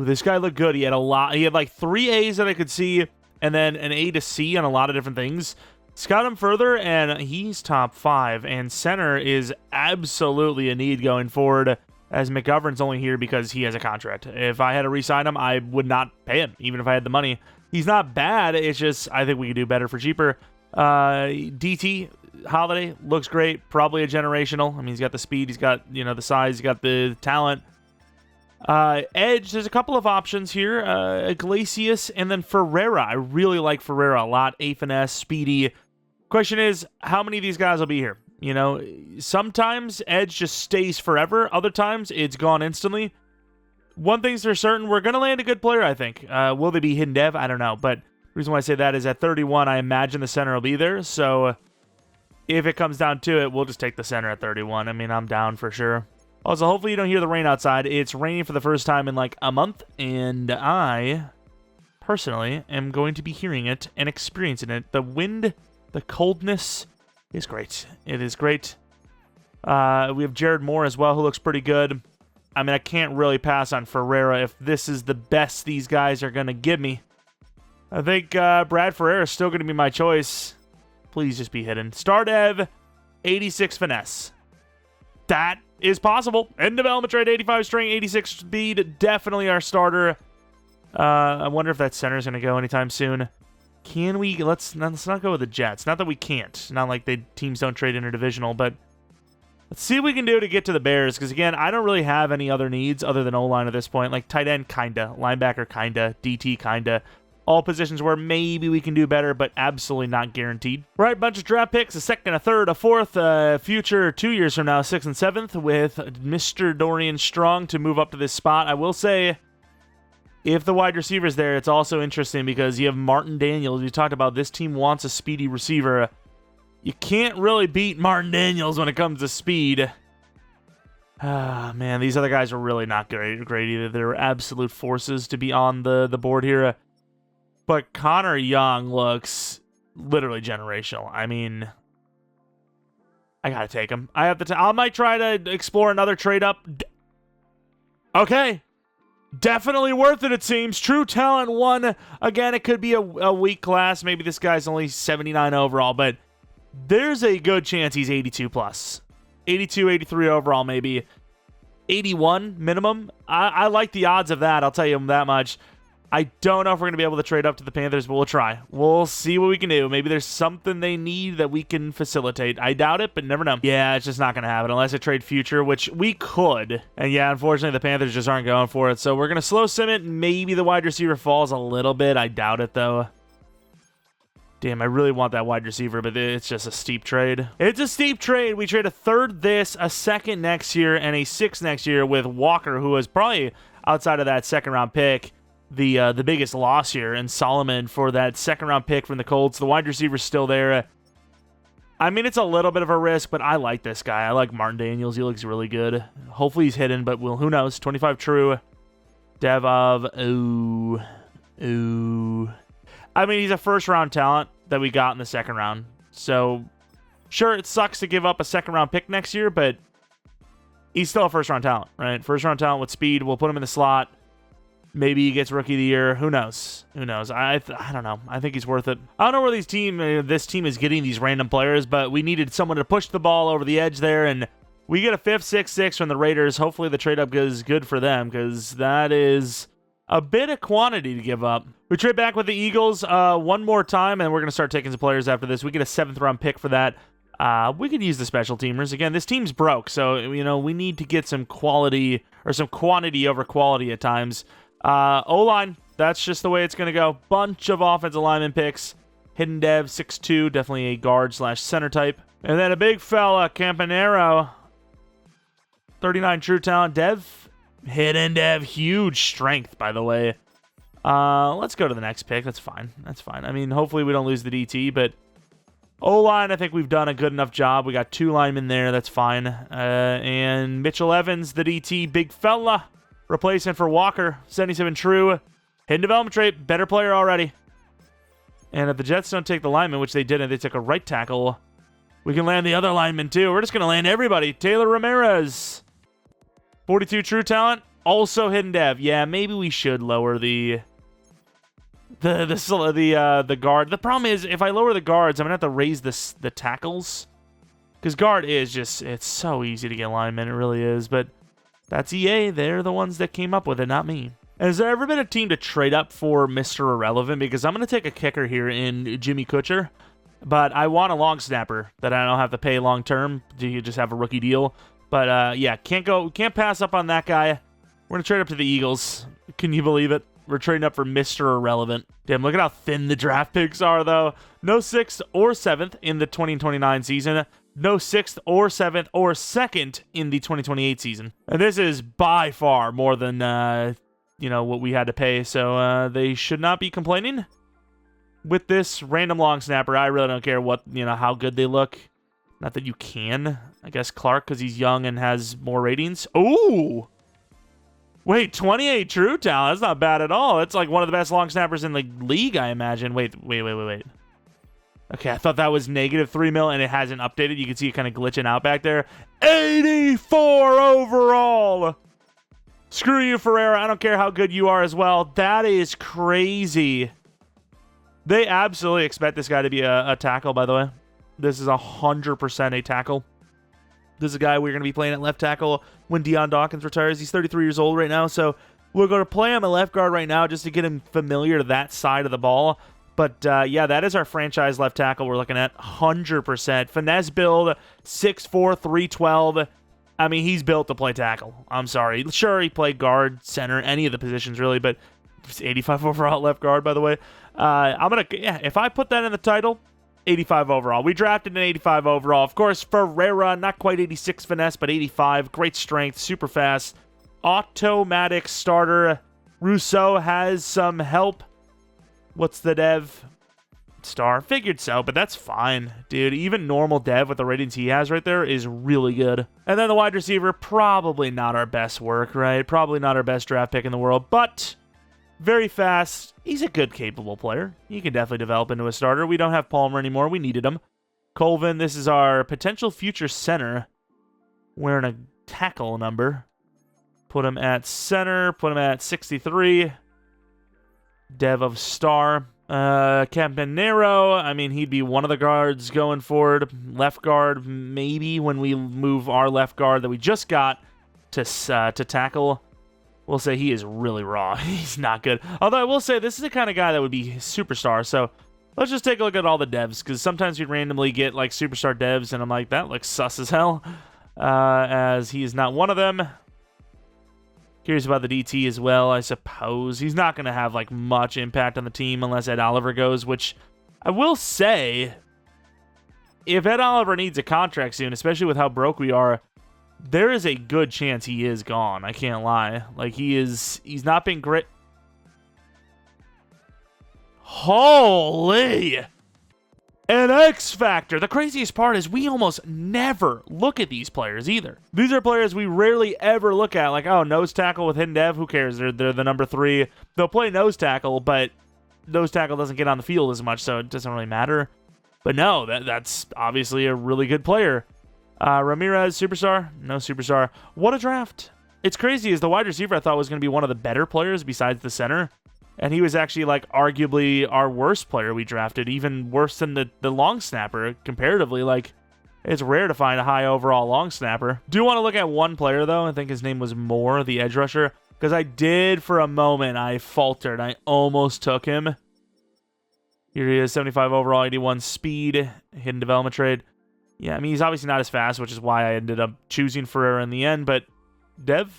this guy looked good. He had a lot. He had like 3 A's that I could see, and then an A to C on a lot of different things. Scout him further, and he's top 5. And center is absolutely a need going forward, as McGovern's only here because he has a contract. If I had to re-sign him, I would not pay him, even if I had the money. He's not bad. It's just I think we could do better for cheaper. DT Holiday looks great. Probably a generational. I mean, he's got the speed. He's got, you know, the size. He's got the talent. Edge, there's a couple of options here. Iglesias and then Ferreira. I really like Ferreira a lot. A finesse, speedy. Question is, how many of these guys will be here? You know, sometimes Edge just stays forever. Other times, it's gone instantly. One thing's for certain, we're going to land a good player, I think. Will they be hidden dev? I don't know. But the reason why I say that is at 31, I imagine the center will be there. So if it comes down to it, we'll just take the center at 31. I mean, I'm down for sure. Also, hopefully you don't hear the rain outside. It's raining for the first time in like a month. And I, personally, am going to be hearing it and experiencing it. The wind, the coldness is great. It is great. We have Jared Moore as well, who looks pretty good. I mean, I can't really pass on Ferreira if this is the best these guys are going to give me. I think Brad Ferreira is still going to be my choice. Please just be hidden. Star Dev, 86 finesse. That is possible. In development trade, 85 string, 86 speed. Definitely our starter. I wonder if that center is going to go anytime soon. Can we... Let's not go with the Jets. Not that we can't. Not like teams don't trade interdivisional, but let's see what we can do to get to the Bears, because, again, I don't really have any other needs other than O-line at this point. Like, tight end, kinda. Linebacker, kinda. DT, kinda. All positions where maybe we can do better, but absolutely not guaranteed. Right, bunch of draft picks, a second, a third, a fourth, future 2 years from now, 6th and 7th, with Mr. Dorian Strong to move up to this spot. I will say, if the wide receiver's there, it's also interesting because you have Martin Daniels. We talked about this team wants a speedy receiver. You can't really beat Martin Daniels when it comes to speed. Ah, man, these other guys are really not great either. They're absolute forces to be on the board here. But Connor Young looks literally generational. I mean, I gotta take him. I have to. I might try to explore another trade up. Okay, definitely worth it. It seems. True talent 1. Again, it could be a weak class. Maybe this guy's only 79 overall, but there's a good chance he's 82 plus, 82, 83 overall, maybe 81 minimum. I like the odds of that. I'll tell you that much. I don't know if we're going to be able to trade up to the Panthers, but we'll try. We'll see what we can do. Maybe there's something they need that we can facilitate. I doubt it, but never know. Yeah, it's just not going to happen unless I trade future, which we could. And yeah, unfortunately, the Panthers just aren't going for it. So we're going to slow sim it. Maybe the wide receiver falls a little bit. I doubt it, though. Damn, I really want that wide receiver, but it's just a steep trade. It's a steep trade. We trade a third this, a second next year, and a 6th next year with Walker, who was probably outside of that second-round pick. The biggest loss here, and Solomon for that second-round pick from the Colts. The wide receiver's still there. I mean, it's a little bit of a risk, but I like this guy. I like Martin Daniels. He looks really good. Hopefully he's hidden, but who knows? 25 true. Devov. Ooh. I mean, he's a first-round talent that we got in the second round. So, sure, it sucks to give up a second-round pick next year, but he's still a first-round talent, right? First-round talent with speed. We'll put him in the slot. Maybe he gets Rookie of the Year. Who knows? Who knows? I don't know. I think he's worth it. I don't know where this team is getting these random players, but we needed someone to push the ball over the edge there, and we get a 5th, 6th, 6th from the Raiders. Hopefully the trade-up is good for them, because that is a bit of quantity to give up. We trade back with the Eagles one more time, and we're going to start taking some players after this. We get a 7th-round pick for that. We could use the special teamers. Again, this team's broke, so we need to get some quality or some quantity over quality at times. O-line, that's just the way it's going to go. Bunch of offensive lineman picks. Hidden Dev, 6'2", definitely a guard/center type. And then a big fella, Campanero, 39 true talent. Dev, Hidden Dev, huge strength, by the way. Let's go to the next pick. That's fine. I mean, hopefully we don't lose the DT, but O-line, I think we've done a good enough job. We got 2 linemen there. That's fine. And Mitchell Evans, the DT, big fella. Replacing for Walker, 77 true. Hidden development trait, better player already. And if the Jets don't take the lineman, which they didn't, they took a right tackle, we can land the other lineman too. We're just going to land everybody. Taylor Ramirez, 42 true talent, also hidden dev. Yeah, maybe we should lower the guard. The problem is, if I lower the guards, I'm going to have to raise the tackles. Because guard is just, it's so easy to get linemen, it really is. But that's EA. They're the ones that came up with it, not me. And has there ever been a team to trade up for Mr. Irrelevant? Because I'm going to take a kicker here in Jimmy Kutcher, but I want a long snapper that I don't have to pay long term. Do you just have a rookie deal? But yeah, can't pass up on that guy. We're going to trade up to the Eagles. Can you believe it? We're trading up for Mr. Irrelevant. Damn, look at how thin the draft picks are, though. No 6th or 7th in the 2029 season. No 6th or 7th or 2nd in the 2028 season. And this is by far more than, what we had to pay. So they should not be complaining with this random long snapper. I really don't care how good they look. Not that you can. I guess Clark, because he's young and has more ratings. Ooh! Wait, 28 true talent. That's not bad at all. That's like one of the best long snappers in the league, I imagine. Wait. Okay, I thought that was -3 mil, and it hasn't updated. You can see it kind of glitching out back there. 84 overall! Screw you, Ferreira. I don't care how good you are as well. That is crazy. They absolutely expect this guy to be a tackle, by the way. This is 100% a tackle. This is a guy we're going to be playing at left tackle when Deion Dawkins retires. He's 33 years old right now, so we're going to play him at left guard right now just to get him familiar to that side of the ball. But, yeah, that is our franchise left tackle we're looking at. 100%. Finesse build, 6'4", 312. I mean, he's built to play tackle. I'm sorry. Sure, he played guard, center, any of the positions, really, but 85 overall left guard, by the way. If I put that in the title, 85 overall. We drafted an 85 overall. Of course, Ferreira, not quite 86 finesse, but 85. Great strength, super fast. Automatic starter. Rousseau has some help. What's the dev? Star. Figured so, but that's fine. Dude, even normal dev with the ratings he has right there is really good. And then the wide receiver, probably not our best work, right? Probably not our best draft pick in the world, but very fast. He's a good, capable player. He can definitely develop into a starter. We don't have Palmer anymore. We needed him. Colvin, this is our potential future center. Wearing a tackle number. Put him at center. Put him at 63. Dev of star. Campanero, I mean, he'd be one of the guards going forward. Left guard, maybe when we move our left guard that we just got to tackle. We'll say he is really raw. He's not good. Although I will say this is the kind of guy that would be superstar. So let's just take a look at all the devs, because sometimes we randomly get like superstar devs, and I'm like, that looks sus as hell. As he is not one of them. Curious about the DT as well, I suppose. He's not going to have like much impact on the team unless Ed Oliver goes, which I will say, if Ed Oliver needs a contract soon, especially with how broke we are, there is a good chance he is gone. I can't lie. Like, he's not been great. Holy! An X Factor. The craziest part is we almost never look at these players either. These are players we rarely ever look at. Like, oh, nose tackle with hidden dev. Who cares? They're the number 3. They'll play nose tackle, but nose tackle doesn't get on the field as much, so it doesn't really matter. But no, that's obviously a really good player. Ramirez, superstar? No superstar. What a draft. It's crazy, is the wide receiver I thought was going to be one of the better players besides the center. And he was actually, like, arguably our worst player we drafted, even worse than the long snapper, comparatively. Like, it's rare to find a high overall long snapper. Do want to look at one player, though. I think his name was Moore, the edge rusher. Because I did, for a moment, I faltered. I almost took him. Here he is, 75 overall, 81 speed, hidden development trade. Yeah, I mean, he's obviously not as fast, which is why I ended up choosing Ferreira in the end. But Dev...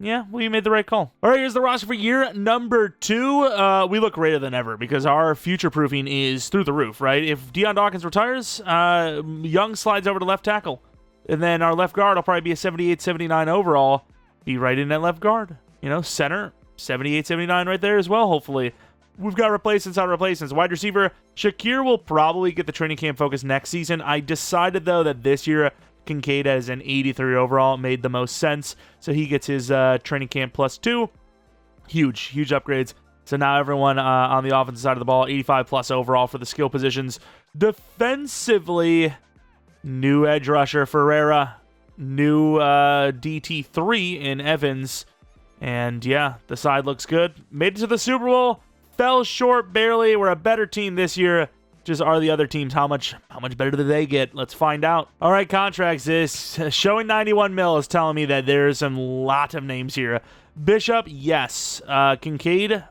yeah, well, you made the right call. All right, here's the roster for year number 2. We look greater than ever because our future-proofing is through the roof, right? If Deion Dawkins retires, Young slides over to left tackle. And then our left guard will probably be a 78, 79 overall. Be right in that left guard. You know, center, 78, 79 right there as well, hopefully. We've got replacements on replacements. Wide receiver, Shakir will probably get the training camp focus next season. I decided, though, that this year... Kincaid as an 83 overall made the most sense, so he gets his training camp +2. Huge upgrades. So now everyone on the offensive side of the ball, 85 plus overall for the skill positions. Defensively, new edge rusher Ferreira, new DT3 in Evans, and yeah, the side looks good. Made it to the Super Bowl, fell short barely. We're a better team this year. Just are the other teams. How much better do they get? Let's find out. All right, contracts. This showing 91 mil is telling me that there's a lot of names here. Bishop, yes. Kincaid,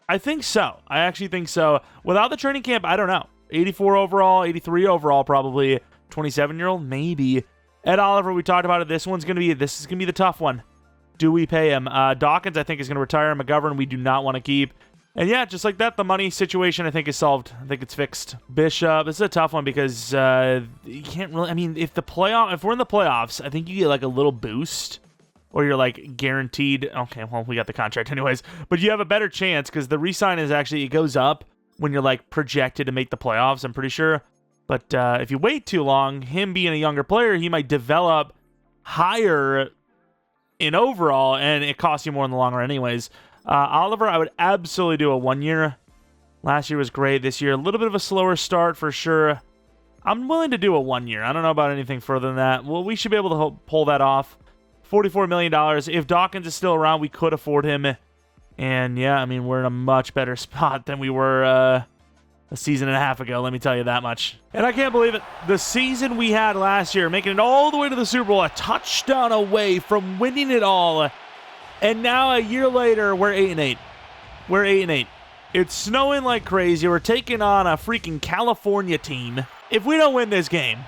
I think so. I actually think so. Without the training camp, I don't know. 84 overall, 83 overall, probably. 27-year-old, maybe. Ed Oliver, we talked about it. This is gonna be the tough one. Do we pay him? Dawkins, I think, is gonna retire. McGovern, we do not want to keep. And yeah, just like that, the money situation, I think, is solved. I think it's fixed. Bishop, this is a tough one because you can't really... I mean, if we're in the playoffs, I think you get like a little boost. Or you're like guaranteed... Okay, well, we got the contract anyways. But you have a better chance because the re-sign is actually... It goes up when you're like projected to make the playoffs, I'm pretty sure. But if you wait too long, him being a younger player, he might develop higher in overall, and it costs you more in the long run anyways. Oliver, I would absolutely do a 1 year. Last year was great. This year, a little bit of a slower start for sure. I'm willing to do a 1 year. I don't know about anything further than that. Well, we should be able to pull that off. $44 million. If Dawkins is still around, we could afford him. And yeah, I mean, we're in a much better spot than we were a season and a half ago, let me tell you that much. And I can't believe it. The season we had last year, making it all the way to the Super Bowl, a touchdown away from winning it all. And now a year later, we're 8-8. We're 8-8. It's snowing like crazy. We're taking on a freaking California team. If we don't win this game,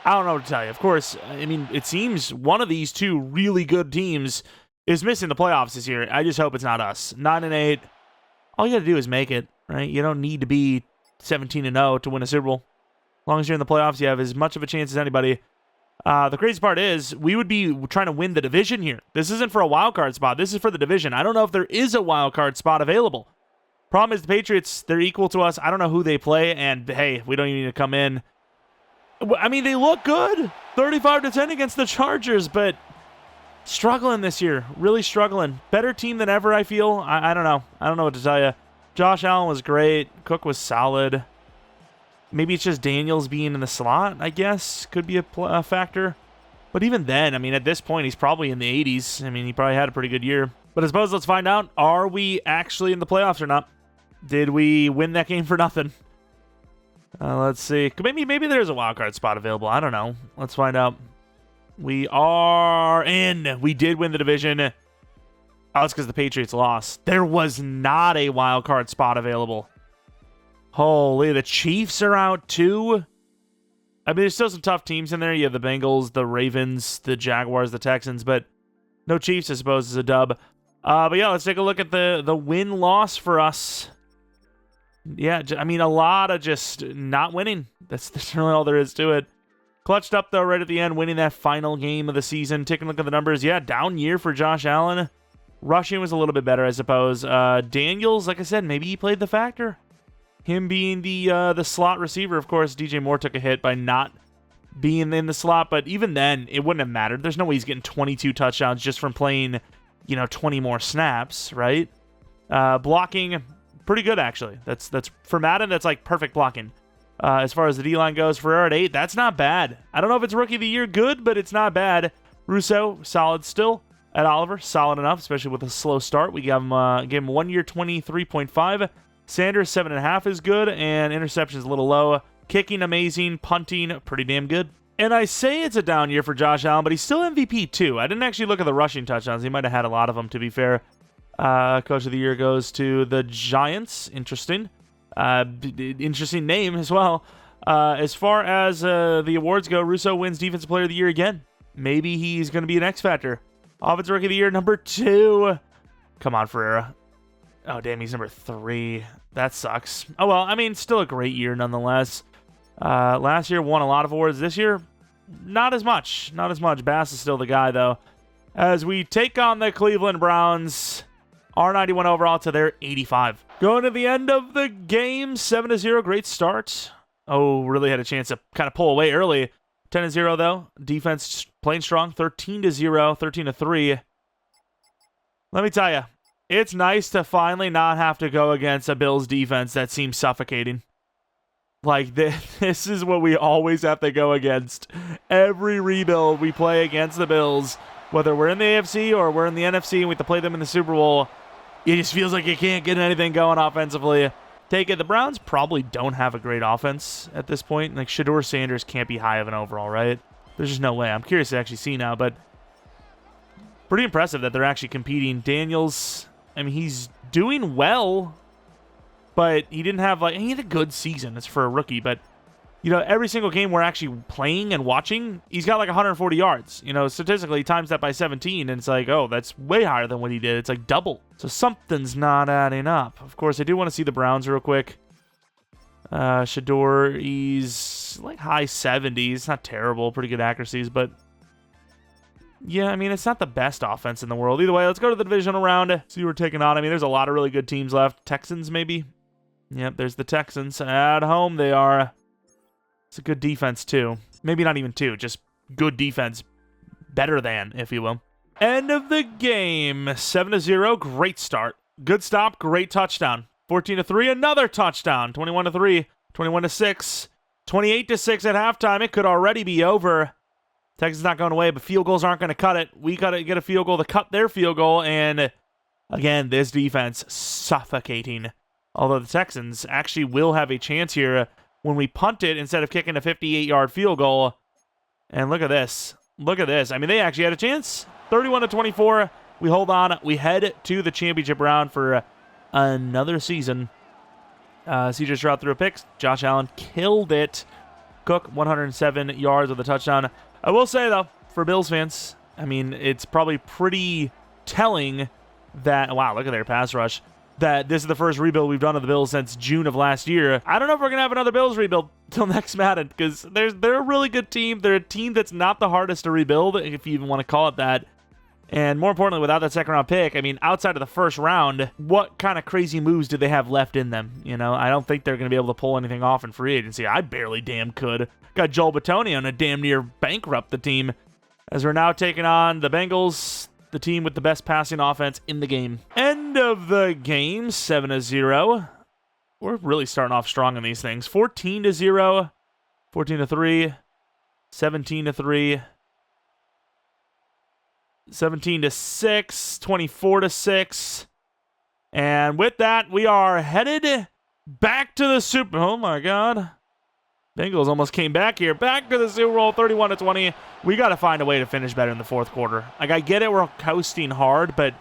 I don't know what to tell you. Of course, I mean, it seems one of these two really good teams is missing the playoffs this year. I just hope it's not us. 9-8. All you got to do is make it, right? You don't need to be 17-0 to win a Super Bowl. As long as you're in the playoffs, you have as much of a chance as anybody. The crazy part is we would be trying to win the division here. This isn't for a wild card spot. This is for the division. I don't know if there is a wild card spot available. Problem is the Patriots, they're equal to us. I don't know who they play, and hey, we don't even need to come in. I mean, they look good. 35-10 against the Chargers, but struggling this year. Really struggling. Better team than ever, I feel. I don't know. I don't know what to tell you. Josh Allen was great. Cook was solid. Maybe it's just Daniels being in the slot, I guess, could be a factor. But even then, I mean, at this point, he's probably in the 80s. I mean, he probably had a pretty good year. But I suppose let's find out, are we actually in the playoffs or not? Did we win that game for nothing? Let's see. Maybe there's a wild card spot available. I don't know. Let's find out. We are in. We did win the division. Oh, it's because the Patriots lost. There was not a wild card spot available. Holy, the Chiefs are out too. I mean, there's still some tough teams in there. You have the Bengals, the Ravens, the Jaguars, the Texans, but no Chiefs, I suppose, is a dub. But yeah, let's take a look at the win-loss for us. Yeah, I mean, a lot of just not winning. That's really all there is to it. Clutched up, though, right at the end, winning that final game of the season. Taking a look at the numbers. Yeah, down year for Josh Allen. Rushing was a little bit better, I suppose. Daniels, like I said, maybe he played the factor. Him being the slot receiver, of course. DJ Moore took a hit by not being in the slot, but even then, it wouldn't have mattered. There's no way he's getting 22 touchdowns just from playing, 20 more snaps, right? Blocking, pretty good, actually. That's for Madden, that's like perfect blocking. As far as the D-line goes, Ferrer at 8, that's not bad. I don't know if it's Rookie of the Year good, but it's not bad. Russo, solid still. At Oliver, solid enough, especially with a slow start. We gave him 1 year, 23.5. Sanders, 7.5 is good, and interceptions a little low. Kicking, amazing. Punting, pretty damn good. And I say it's a down year for Josh Allen, but he's still MVP too. I didn't actually look at the rushing touchdowns. He might have had a lot of them, to be fair. Coach of the Year goes to the Giants. Interesting. Interesting name as well. As far as the awards go, Russo wins Defensive Player of the Year again. Maybe he's going to be an X Factor. Offensive Rookie of the Year, number 2. Come on, Ferreira. Oh, damn, he's number 3. That sucks. Oh, well, I mean, still a great year nonetheless. Last year won a lot of awards. This year, not as much. Not as much. Bass is still the guy, though. As we take on the Cleveland Browns, R91 overall to their 85. Going to the end of the game, 7-0. Great start. Oh, really had a chance to kind of pull away early. 10-0, though. Defense playing strong. 13-0, 13-3. Let me tell you, it's nice to finally not have to go against a Bills defense that seems suffocating. Like, this is what we always have to go against. Every rebuild we play against the Bills, whether we're in the AFC or we're in the NFC and we have to play them in the Super Bowl, it just feels like you can't get anything going offensively. Take it. The Browns probably don't have a great offense at this point. Like, Shedeur Sanders can't be high of an overall, right? There's just no way. I'm curious to actually see now, but pretty impressive that they're actually competing. Daniels, I mean, he's doing well, but he didn't have, he had a good season. It's for a rookie, but, every single game we're actually playing and watching, he's got 140 yards. Statistically, he times that by 17, and it's like, oh, that's way higher than what he did. It's like double. So something's not adding up. Of course, I do want to see the Browns real quick. Shedeur, he's high 70s. Not terrible. Pretty good accuracies, but yeah, I mean, it's not the best offense in the world. Either way, let's go to the divisional round. See who we're taking on. I mean, there's a lot of really good teams left. Texans, maybe? Yep, there's the Texans. At home, they are. It's a good defense, too. Maybe not even 2, just good defense. Better than, if you will. End of the game. 7-0. Great start. Good stop. Great touchdown. 14-3. Another touchdown. 21-3. 21-6. 28-6 at halftime. It could already be over. Texans not going away, but field goals aren't going to cut it. We got to get a field goal to cut their field goal. And, again, this defense suffocating. Although the Texans actually will have a chance here when we punt it instead of kicking a 58-yard field goal. And look at this. Look at this. I mean, they actually had a chance. 31-24. We hold on. We head to the championship round for another season. CJ Stroud threw a pick. Josh Allen killed it. Cook, 107 yards with a touchdown. I will say, though, for Bills fans, I mean, it's probably pretty telling that, wow, look at their pass rush, that this is the first rebuild we've done of the Bills since June of last year. I don't know if we're going to have another Bills rebuild till next Madden, because they're a really good team. They're a team that's not the hardest to rebuild, if you even want to call it that. And more importantly, without that second-round pick, I mean, outside of the first round, what kind of crazy moves do they have left in them? You know, I don't think they're going to be able to pull anything off in free agency. I barely damn could. Got Joel Bitonio on a damn near bankrupt the team, as we're now taking on the Bengals, the team with the best passing offense in the game. End of the game, 7-0. We're really starting off strong in these things. 14-0, 14-3, 17-3. 17-6, 24-6. And with that, we are headed back to the Super... Oh, my God. Bengals almost came back here. Back to the Super Bowl, 31-20. We got to find a way to finish better in the fourth quarter. Like, I get it, we're coasting hard, but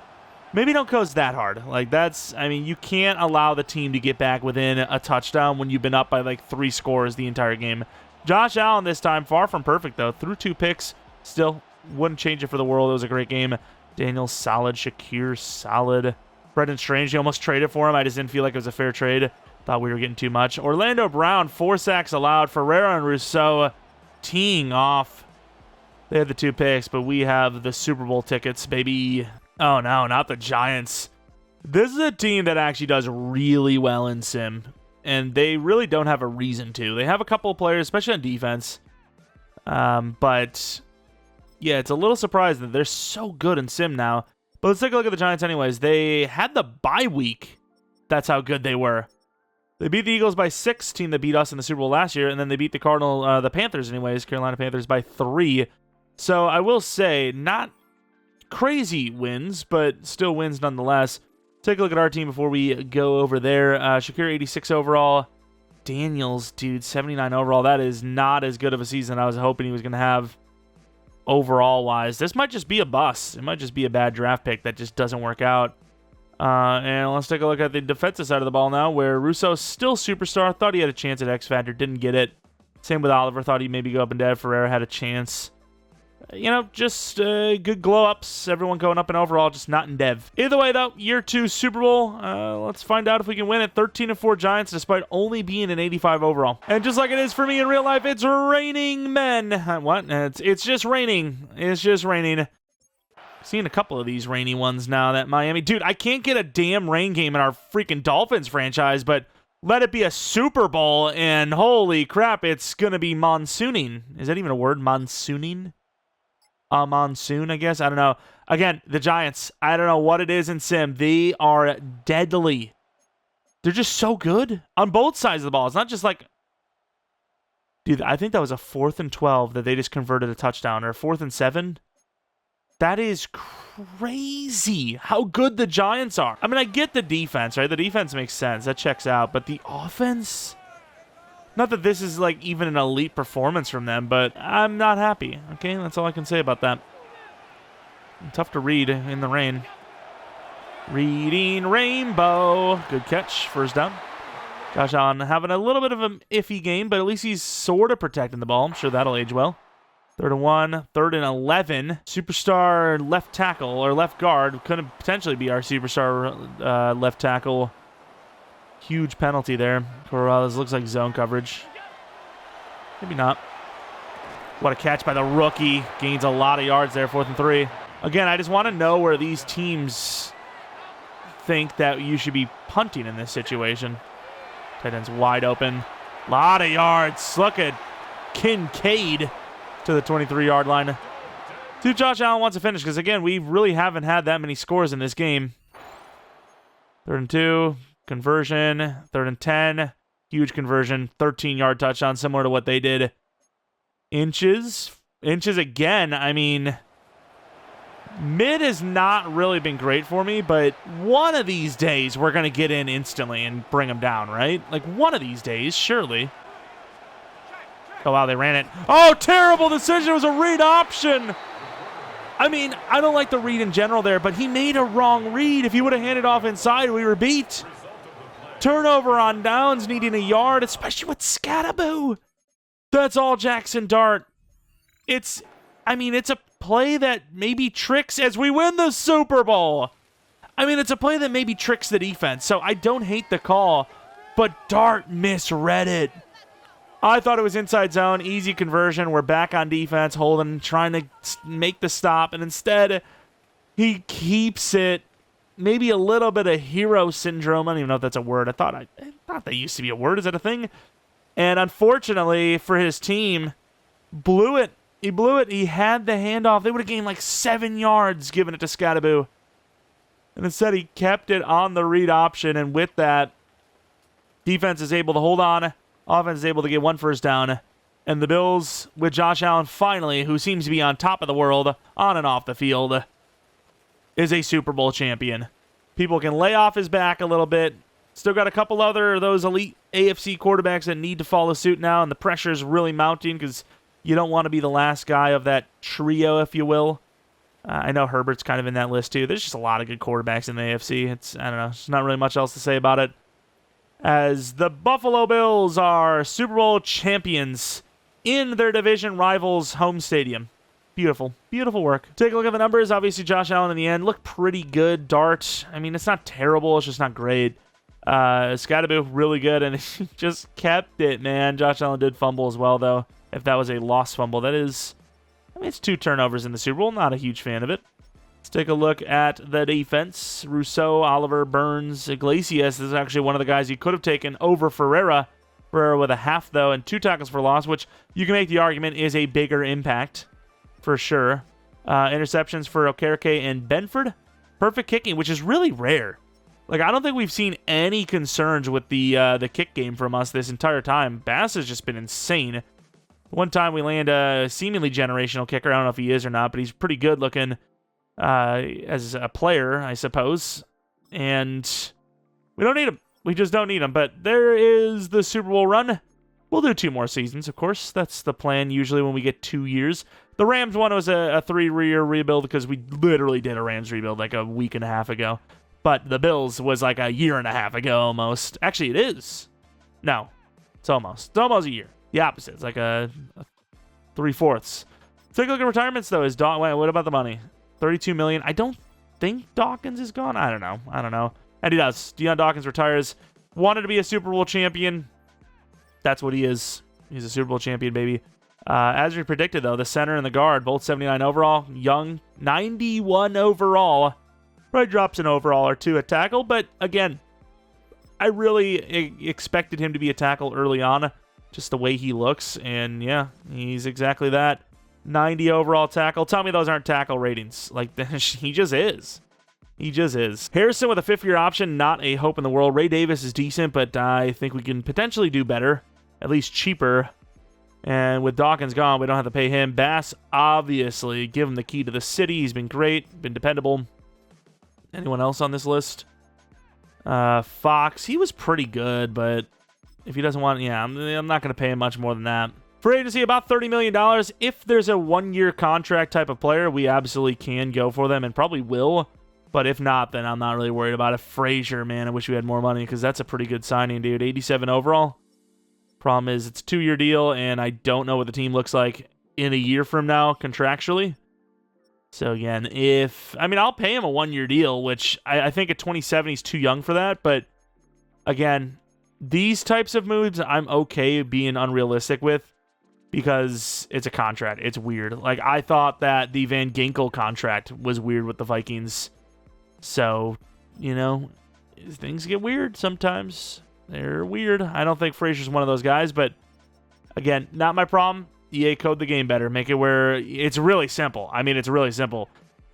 maybe don't coast that hard. Like, that's... I mean, you can't allow the team to get back within a touchdown when you've been up by, like, 3 scores the entire game. Josh Allen this time, far from perfect, though. Threw 2 picks. Still... wouldn't change it for the world. It was a great game. Daniel, solid. Shakir, solid. Brendan Strange, you almost traded for him. I just didn't feel like it was a fair trade. Thought we were getting too much. Orlando Brown, 4 sacks allowed. Ferreira and Rousseau teeing off. They had the 2 picks, but we have the Super Bowl tickets, baby. Oh, no, not the Giants. This is a team that actually does really well in Sim, and they really don't have a reason to. They have a couple of players, especially on defense, but... yeah, it's a little surprising that they're so good in Sim now. But let's take a look at the Giants anyways. They had the bye week. That's how good they were. They beat the Eagles by 6, team that beat us in the Super Bowl last year, and then they beat the the Panthers anyways, Carolina Panthers by 3. So I will say, not crazy wins, but still wins nonetheless. Take a look at our team before we go over there. Shakir, 86 overall. Daniels, dude, 79 overall. That is not as good of a season I was hoping he was going to have. Overall wise, this might just be a bust. It might just be a bad draft pick that just doesn't work out. And let's take a look at the defensive side of the ball now, where Russo's still superstar. Thought he had a chance at X Factor, didn't get it. Same with Oliver. Thought he'd maybe go up and dead. Ferreira had a chance. You know, just good glow-ups. Everyone going up and overall, just not in dev. Either way, though, year 2 Super Bowl. Let's find out if we can win it. 13-4 Giants, despite only being an 85 overall. And just like it is for me in real life, it's raining men. What? It's just raining. It's just raining. Seen a couple of these rainy ones now that Miami... Dude, I can't get a damn rain game in our freaking Dolphins franchise, but let it be a Super Bowl, and holy crap, it's going to be monsooning. Is that even a word? Monsooning? Monsoon, I guess. I don't know. Again, the Giants, I don't know what it is in Sim. They are deadly. They're just so good on both sides of the ball. It's not just like... Dude, I think that was a 4th and 12 that they just converted a touchdown, or 4th and 7. That is crazy how good the Giants are. I mean, I get the defense, right? The defense makes sense. That checks out. But the offense... Not that this is, like, even an elite performance from them, but I'm not happy. Okay, that's all I can say about that. Tough to read in the rain. Reading rainbow. Good catch. First down. Josh Allen having a little bit of an iffy game, but at least he's sort of protecting the ball. I'm sure that'll age well. 3rd and 1. 3rd and 11. Superstar left tackle, or left guard. Could potentially be our superstar left tackle. Huge penalty there. Corrales looks like zone coverage. Maybe not. What a catch by the rookie. Gains a lot of yards there, 4th and 3. Again, I just want to know where these teams think that you should be punting in this situation. Tight end's wide open. A lot of yards. Look at Kincaid to the 23-yard line. See if Josh Allen wants to finish, because, again, we really haven't had that many scores in this game. 3rd and 2. Conversion, 3rd and 10, huge conversion, 13-yard touchdown, similar to what they did. Inches again. I mean, mid has not really been great for me, but one of these days we're going to get in instantly and bring them down, right? Like, one of these days, surely. Oh, wow, they ran it. Oh, terrible decision. It was a read option. I mean, I don't like the read in general there, but he made a wrong read. If he would have handed off inside, we were beat. Turnover on downs, needing a yard, especially with Scattaboo. That's all Jackson Dart. It's a play that maybe tricks as we win the Super Bowl. I mean, it's a play that maybe tricks the defense, so I don't hate the call, but Dart misread it. I thought it was inside zone, easy conversion. We're back on defense, Holden trying to make the stop, and instead he keeps it. Maybe a little bit of hero syndrome. I don't even know if that's a word. I thought that used to be a word. Is that a thing? And unfortunately for his team, blew it. He blew it. He had the handoff. They would have gained like 7 yards giving it to Scattaboo. And instead he kept it on the read option, and with that, defense is able to hold on. Offense is able to get 1 first down. And the Bills, with Josh Allen finally, who seems to be on top of the world, on and off the field, is a Super Bowl champion. People can lay off his back a little bit. Still got a couple other of those elite AFC quarterbacks that need to follow suit now, and the pressure is really mounting because you don't want to be the last guy of that trio, if you will. I know Herbert's kind of in that list, too. There's just a lot of good quarterbacks in the AFC. I don't know. There's not really much else to say about it. As the Buffalo Bills are Super Bowl champions in their division rivals' home stadium. Beautiful. Beautiful work. Take a look at the numbers. Obviously, Josh Allen in the end looked pretty good. Dart, I mean, it's not terrible. It's just not great. Scattaboo, really good, and he just kept it, man. Josh Allen did fumble as well, though. If that was a lost fumble, that is... I mean, it's 2 turnovers in the Super Bowl. Not a huge fan of it. Let's take a look at the defense. Rousseau, Oliver, Burns, Iglesias. This is actually one of the guys you could have taken over Ferreira. Ferreira with a half, though, and 2 tackles for loss, which you can make the argument is a bigger impact, for sure. Interceptions for Okereke and Benford. Perfect kicking, which is really rare. Like, I don't think we've seen any concerns with the kick game from us this entire time. Bass has just been insane. One time we land a seemingly generational kicker. I don't know if he is or not, but he's pretty good looking as a player, I suppose. And we don't need him. We just don't need him. But there is the Super Bowl run. We'll do 2 more seasons, of course. That's the plan usually when we get 2 years. The Rams one was a 3-year rebuild because we literally did a Rams rebuild like a week and a half ago. But the Bills was like a year and a half ago almost. Actually, it is. No, it's almost. It's almost a year. The opposite. It's like a 3/4. Let's take a look at retirements, though. Wait, what about the money? $32 million. I don't think Dawkins is gone. I don't know. And he does. Deion Dawkins retires. Wanted to be a Super Bowl champion. That's what he is. He's a Super Bowl champion, baby. As we predicted, though, the center and the guard, both 79 overall. Young, 91 overall. Probably drops an overall or 2 at tackle. But, again, I really expected him to be a tackle early on. Just the way he looks. And, yeah, he's exactly that. 90 overall tackle. Tell me those aren't tackle ratings. Like, he just is. He just is. Harrison with a 5th-year option, not a hope in the world. Ray Davis is decent, but I think we can potentially do better. At least cheaper. And with Dawkins gone, we don't have to pay him. Bass, obviously, give him the key to the city. He's been great, been dependable. Anyone else on this list? Fox, he was pretty good, but if he doesn't want, yeah, I'm not going to pay him much more than that. For agency, about $30 million. If there's a 1-year contract type of player, we absolutely can go for them and probably will. But if not, then I'm not really worried about it. Frazier, man, I wish we had more money because that's a pretty good signing, dude. 87 overall. Problem is, it's a 2-year deal, and I don't know what the team looks like in a year from now contractually. So, again, I'll pay him a 1-year deal, which I think at 27 he's too young for that. But, again, these types of moves I'm okay being unrealistic with because it's a contract. It's weird. Like, I thought that the Van Ginkel contract was weird with the Vikings. So, things get weird sometimes. They're weird. I don't think Frazier's one of those guys, but again, not my problem. EA code the game better. Make it where it's really simple. It's really simple.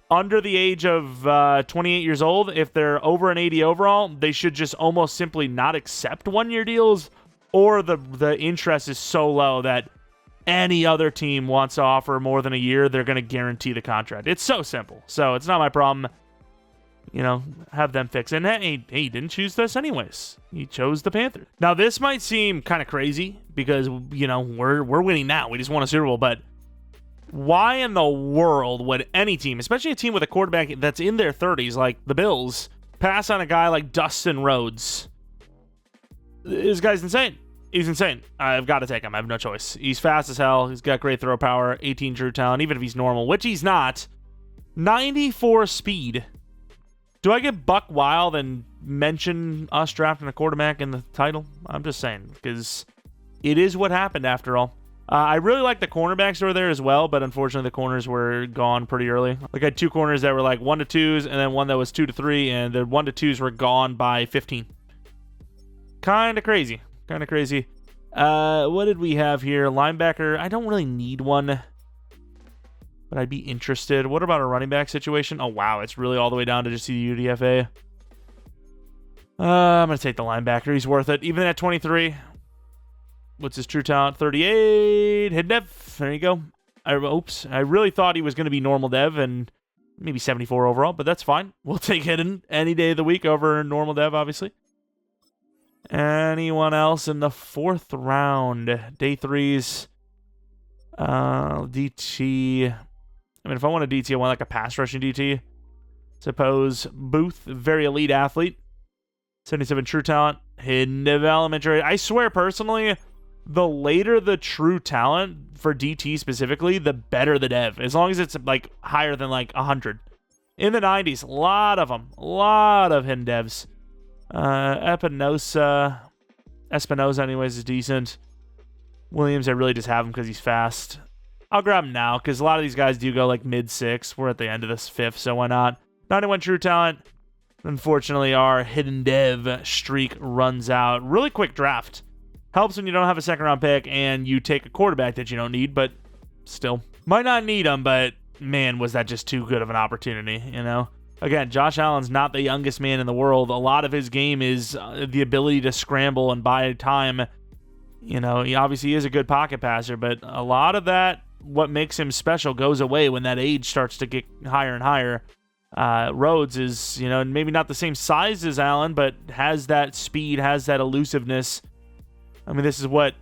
Under the age of 28 years old, if they're over an 80 overall, they should just almost simply not accept 1-year deals, or the interest is so low that any other team wants to offer more than a year, they're going to guarantee the contract. It's so simple. So it's not my problem. Have them fix it. And hey, he didn't choose this anyways. He chose the Panthers. Now, this might seem kind of crazy because, we're winning now. We just won a Super Bowl. But Why in the world would any team, especially a team with a quarterback that's in their 30s, like the Bills, pass on a guy like Dustin Rhodes? This guy's insane. He's insane. I've got to take him. I have no choice. He's fast as hell. He's got great throw power, 18 true talent, even if he's normal, which he's not. 94 speed. Do I get buck wild and mention us drafting a quarterback in the title? I'm just saying, because it is what happened after all. I really like the cornerbacks over there as well, but unfortunately the corners were gone pretty early. Like I had 2 corners that were like 1 to 2s, and then one that was 2 to 3, and the 1 to 2s were gone by 15. Kind of crazy. Kind of crazy. What did we have here? Linebacker. I don't really need one, but I'd be interested. What about a running back situation? Oh, wow. It's really all the way down to just the UDFA. I'm going to take the linebacker. He's worth it. Even at 23. What's his true talent? 38. Hidden dev. There you go. Oops. I really thought he was going to be normal dev and maybe 74 overall, but that's fine. We'll take hidden any day of the week over normal dev, obviously. Anyone else in the 4th round? Day 3s. DT. I mean, if I want a DT, I want like a pass rushing DT. Suppose Booth, very elite athlete. 77 true talent. Hidden development trade. I swear, personally, the later the true talent for DT specifically, the better the dev. As long as it's like higher than like 100. In the 90s, a lot of them. A lot of hidden devs. Espinosa anyways is decent. Williams, I really just have him because he's fast. I'll grab him now because a lot of these guys do go like mid-6. We're at the end of this 5th, so why not? 91 true talent. Unfortunately, our hidden dev streak runs out. Really quick draft. Helps when you don't have a 2nd round pick and you take a quarterback that you don't need, but still. Might not need him, but man, was that just too good of an opportunity, you know? Again, Josh Allen's not the youngest man in the world. A lot of his game is the ability to scramble and buy time. You know, he obviously is a good pocket passer, but a lot of that, what makes him special, goes away when that age starts to get higher and higher. Rhodes is, you know, maybe not the same size as Allen, but has that speed, has that elusiveness. I mean, this is what,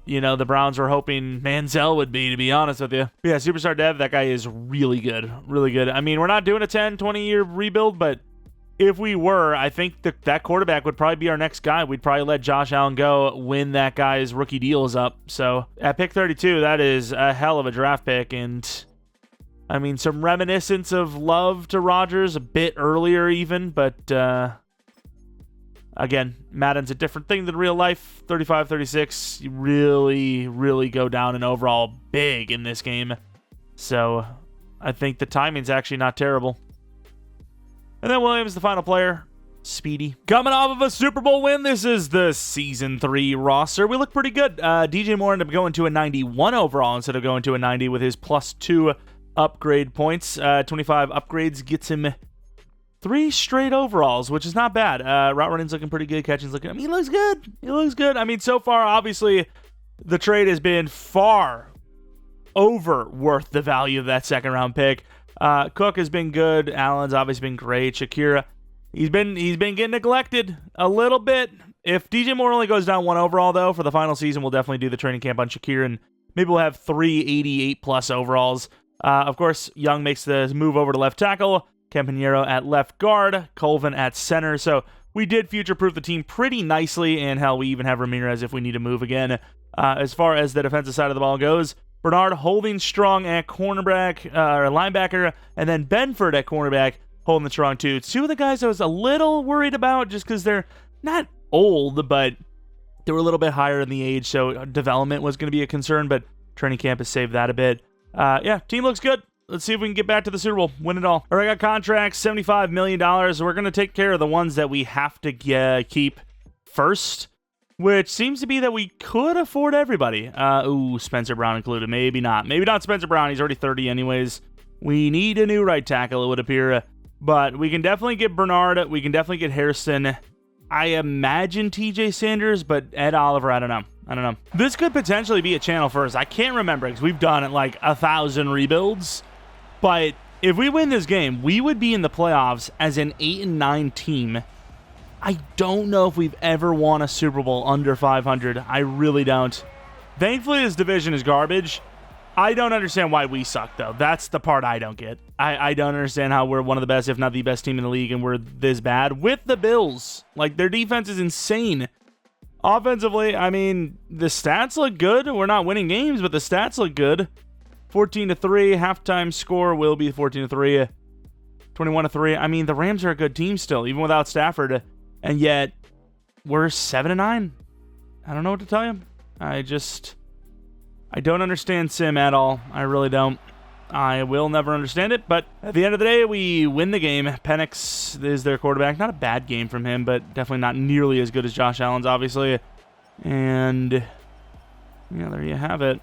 you know, the Browns were hoping Manziel would be, to be honest with you. Yeah, Superstar Dev, that guy is really good. Really good. I mean, we're not doing a 10, 20-year rebuild, but if we were, I think that quarterback would probably be our next guy. We'd probably let Josh Allen go when that guy's rookie deal is up. So at pick 32, that is a hell of a draft pick. And, I mean, some reminiscence of love to Rodgers a bit earlier even, but again, Madden's a different thing than real life. 35, 36, you really, really go down in overall big in this game. So I think the timing's actually not terrible. And then Williams, the final player. Speedy. Coming off of a Super Bowl win, this is the Season 3 roster. We look pretty good. DJ Moore ended up going to a 91 overall instead of going to a 90 with his +2 upgrade points. 25 upgrades gets him 3 straight overalls, which is not bad. Route running's looking pretty good. Catching's looking... I mean, he looks good. He looks good. I mean, so far, obviously, the trade has been far over worth the value of that 2nd round pick. Cook has been good. Allen's obviously been great. Shakira, he's been getting neglected a little bit. If DJ Moore only goes down 1 overall, though, for the final season, we'll definitely do the training camp on Shakira, and maybe we'll have 3 88+ overalls. Of course, Young makes the move over to left tackle. Campanero at left guard, Colvin at center. So we did future-proof the team pretty nicely, and hell, we even have Ramirez if we need to move again. As far as the defensive side of the ball goes, Bernard holding strong at cornerback, or linebacker, and then Benford at cornerback holding the strong too. It's 2 of the guys I was a little worried about just because they're not old, but they were a little bit higher in the age, so development was going to be a concern, but training camp has saved that a bit. Yeah, team looks good. Let's see if we can get back to the Super Bowl, win it all. All right, I got contracts, $75 million. We're going to take care of the ones that we have to keep first, which seems to be that we could afford everybody. Ooh, Spencer Brown included. Maybe not. Maybe not Spencer Brown. He's already 30 anyways. We need a new right tackle, it would appear. But we can definitely get Bernard. We can definitely get Harrison. I imagine TJ Sanders, but Ed Oliver, I don't know. This could potentially be a channel first. I can't remember because we've done it like 1,000 rebuilds. But if we win this game, we would be in the playoffs as an 8-9 team. I don't know if we've ever won a Super Bowl under 500. I really don't. Thankfully, this division is garbage. I don't understand why we suck, though. That's the part I don't get. I don't understand how we're one of the best, if not the best team in the league, and we're this bad with the Bills. Like, their defense is insane. Offensively, I mean, the stats look good. We're not winning games, but the stats look good. 14-3. Halftime score will be 14-3. 21-3. I mean, the Rams are a good team still, even without Stafford. And yet, we're 7-9. I don't know what to tell you. I don't understand Sim at all. I really don't. I will never understand it, but at the end of the day, we win the game. Penix is their quarterback. Not a bad game from him, but definitely not nearly as good as Josh Allen's, obviously. And, yeah, there you have it.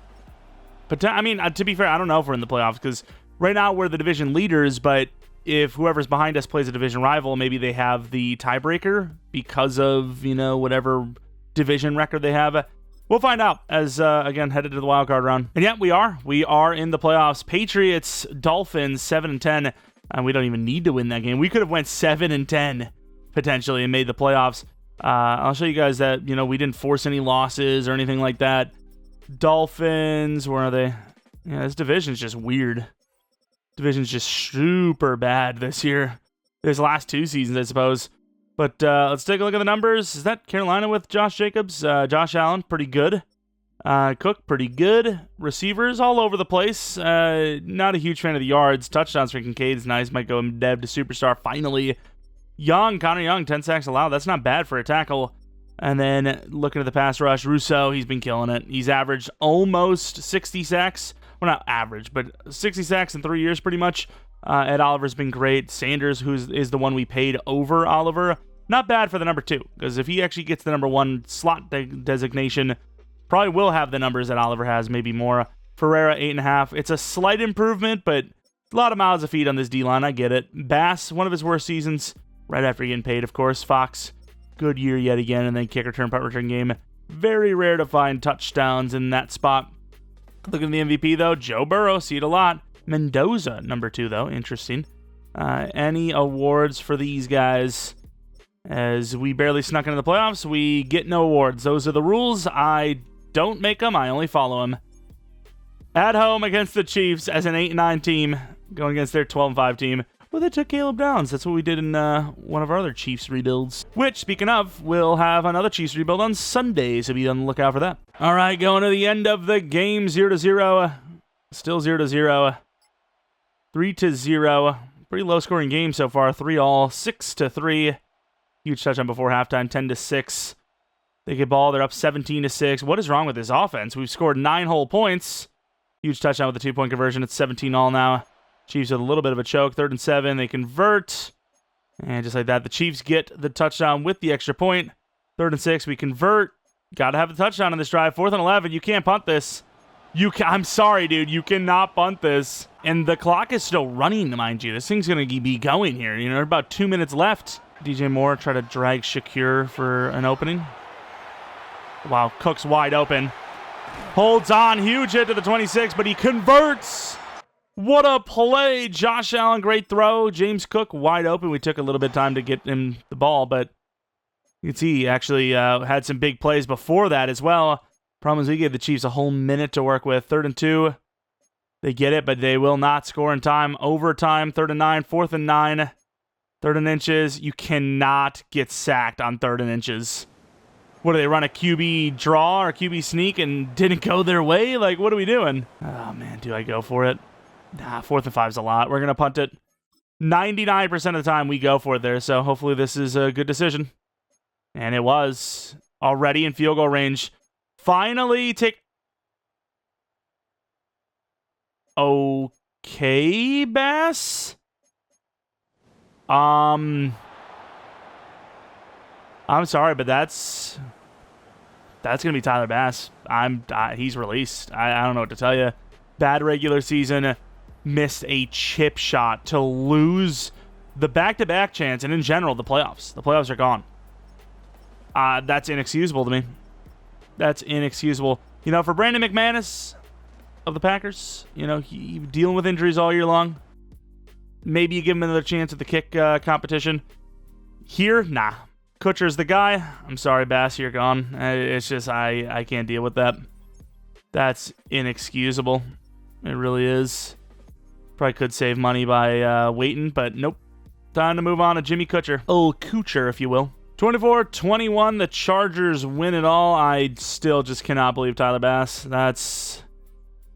But, I mean, to be fair, I don't know if we're in the playoffs, because right now we're the division leaders, but if whoever's behind us plays a division rival, maybe they have the tiebreaker because of, whatever division record they have. We'll find out as, again, headed to the wild card round. And yeah, we are. We are in the playoffs. Patriots, Dolphins, 7-10. And we don't even need to win that game. We could have went 7-10, potentially, and made the playoffs. I'll show you guys that, we didn't force any losses or anything like that. Dolphins, where are they? Yeah, this division's just weird. Division's just super bad this year. This last 2 seasons, I suppose. But let's take a look at the numbers. Is that Carolina with Josh Jacobs? Josh Allen, pretty good. Cook, pretty good. Receivers, all over the place. Not a huge fan of the yards. Touchdowns for Kincaid's nice. Might go dev to superstar finally. Connor Young, 10 sacks allowed. That's not bad for a tackle. And then looking at the pass rush, Rousseau, he's been killing it. He's averaged almost 60 sacks. Well, not average, but 60 sacks in 3 years pretty much. Ed Oliver's been great. Sanders, who is the one we paid over Oliver, not bad for the number 2, because if he actually gets the number 1 slot designation, probably will have the numbers that Oliver has, maybe more. Ferreira, 8.5. It's a slight improvement, but a lot of mouths to feed on this D-line. I get it. Bass, one of his worst seasons, right after getting paid, of course. Fox, good year yet again, and then kick return, punt return game. Very rare to find touchdowns in that spot. Looking at the MVP, though, Joe Burrow, see it a lot. Mendoza, number 2, though. Interesting. Any awards for these guys? As we barely snuck into the playoffs, we get no awards. Those are the rules. I don't make them. I only follow them. At home against the Chiefs as an 8-9 team, going against their 12-5 team. Well, they took Caleb Downs. That's what we did in one of our other Chiefs rebuilds. Which, speaking of, we'll have another Chiefs rebuild on Sunday, so be on the lookout for that. All right, going to the end of the game, 0-0. Still 0-0. 3-0. Pretty low-scoring game so far. 3-all. 6-3. Huge touchdown before halftime. 10-6. They get ball. They're up 17-6. What is wrong with this offense? We've scored 9 whole points. Huge touchdown with the 2-point conversion. It's 17-all now. Chiefs with a little bit of a choke. 3rd and 7. They convert. And just like that, the Chiefs get the touchdown with the extra point. 3rd and 6. We convert. Got to have the touchdown on this drive. 4th and 11. You can't punt this. I'm sorry, dude. You cannot punt this. And the clock is still running, mind you. This thing's going to be going here. About 2 minutes left. DJ Moore try to drag Shakir for an opening. Wow, Cook's wide open. Holds on. Huge hit to the 26, but he converts. What a play. Josh Allen, great throw. James Cook wide open. We took a little bit of time to get him the ball, but you can see he actually had some big plays before that as well. Problem is we gave the Chiefs a whole minute to work with. 3rd and 2. They get it, but they will not score in time. Overtime, 3rd and 9, 4th and 9. 3rd and inches. You cannot get sacked on 3rd and inches. What, do they run a QB draw or QB sneak and didn't go their way? Like, what are we doing? Oh, man, do I go for it? Nah, 4th and 5's a lot. We're going to punt it. 99% of the time we go for it there, so hopefully this is a good decision. And it was. Already in field goal range. Finally take... Okay, Bass? I'm sorry, but that's going to be Tyler Bass. He's released. I don't know what to tell you. Bad regular season. Missed a chip shot to lose the back-to-back chance, and in general, the playoffs. The playoffs are gone. That's inexcusable to me. That's inexcusable. For Brandon McManus of the Packers, he dealing with injuries all year long. Maybe you give him another chance at the kick competition. Here, nah. Kutcher's the guy. I'm sorry, Bass, you're gone. It's just, I can't deal with that. That's inexcusable. It really is. Probably could save money by waiting, but nope. Time to move on to Jimmy Kutcher. Old Kucher, if you will. 24-21, the Chargers win it all. I still just cannot believe Tyler Bass. That's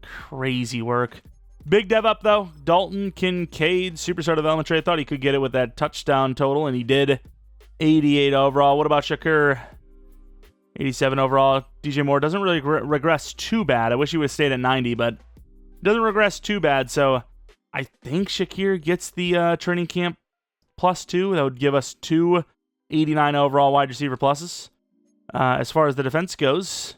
crazy work. Big dev up, though. Dalton Kincaid, superstar development trade. Thought he could get it with that touchdown total, and he did. 88 overall. What about Shakir? 87 overall. DJ Moore doesn't really regress too bad. I wish he would have stayed at 90, but doesn't regress too bad. So I think Shakir gets the training camp +2. That would give us 2 89 overall wide receiver pluses. As far as the defense goes,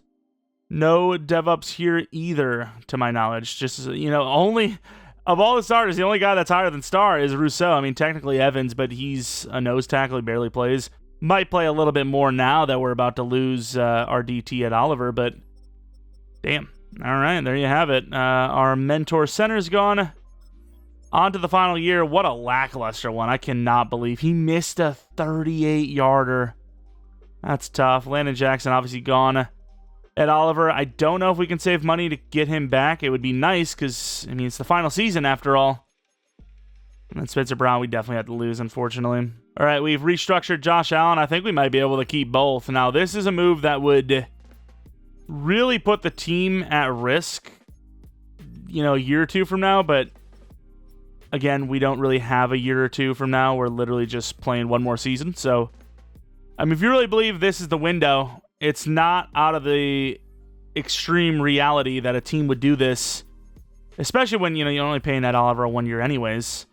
no dev ups here either, to my knowledge. Just, only of all the starters, the only guy that's higher than star is Rousseau. I mean, technically Evans, but he's a nose tackle. He barely plays. Might play a little bit more now that we're about to lose our DT at Oliver, but damn. All right, there you have it. Our mentor center's gone. On to the final year. What a lackluster one. I cannot believe he missed a 38-yarder. That's tough. Landon Jackson obviously gone. At Oliver, I don't know if we can save money to get him back. It would be nice because, it's the final season after all. And then Spencer Brown, we definitely have to lose, unfortunately. All right, we've restructured Josh Allen. I think we might be able to keep both. Now, this is a move that would really put the team at risk, a year or two from now, but again, we don't really have a year or two from now. We're literally just playing one more season. So, if you really believe this is the window, it's not out of the extreme reality that a team would do this, especially when, you're only paying that Oliver 1 year anyways.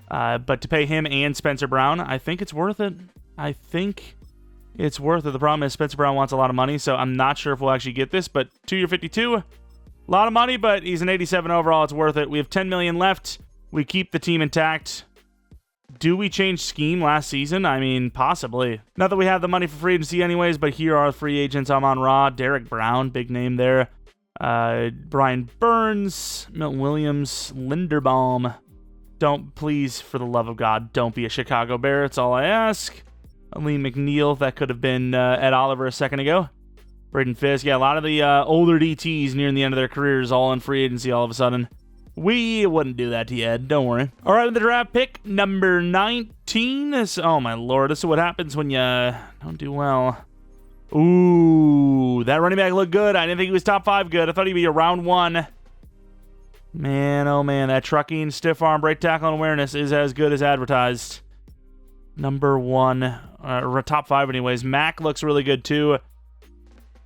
But to pay him and Spencer Brown, I think it's worth it. I think it's worth it. The problem is Spencer Brown wants a lot of money, so I'm not sure if we'll actually get this, but 2 year 52, a lot of money, but he's an 87 overall. It's worth it. We have 10 million left. We keep the team intact. Do we change scheme last season? Possibly. Not that we have the money for free agency anyways, but here are free agents. Amon-Ra, Derek Brown, big name there. Brian Burns, Milton Williams, Linderbaum. Please, for the love of God, don't be a Chicago Bear. That's all I ask. Lee McNeil, that could have been Ed Oliver a second ago. Braden Fisk. Yeah, a lot of the older DTs nearing the end of their careers all in free agency all of a sudden. We wouldn't do that to you, Ed. Don't worry. All right, with the draft pick, number 19. Oh, my Lord. This is what happens when you don't do well. Ooh, that running back looked good. I didn't think he was top 5 good. I thought he'd be a round 1. Man, oh, man. That trucking, stiff arm, break tackle, and awareness is as good as advertised. Number 1, or top 5 anyways. Mac looks really good, too.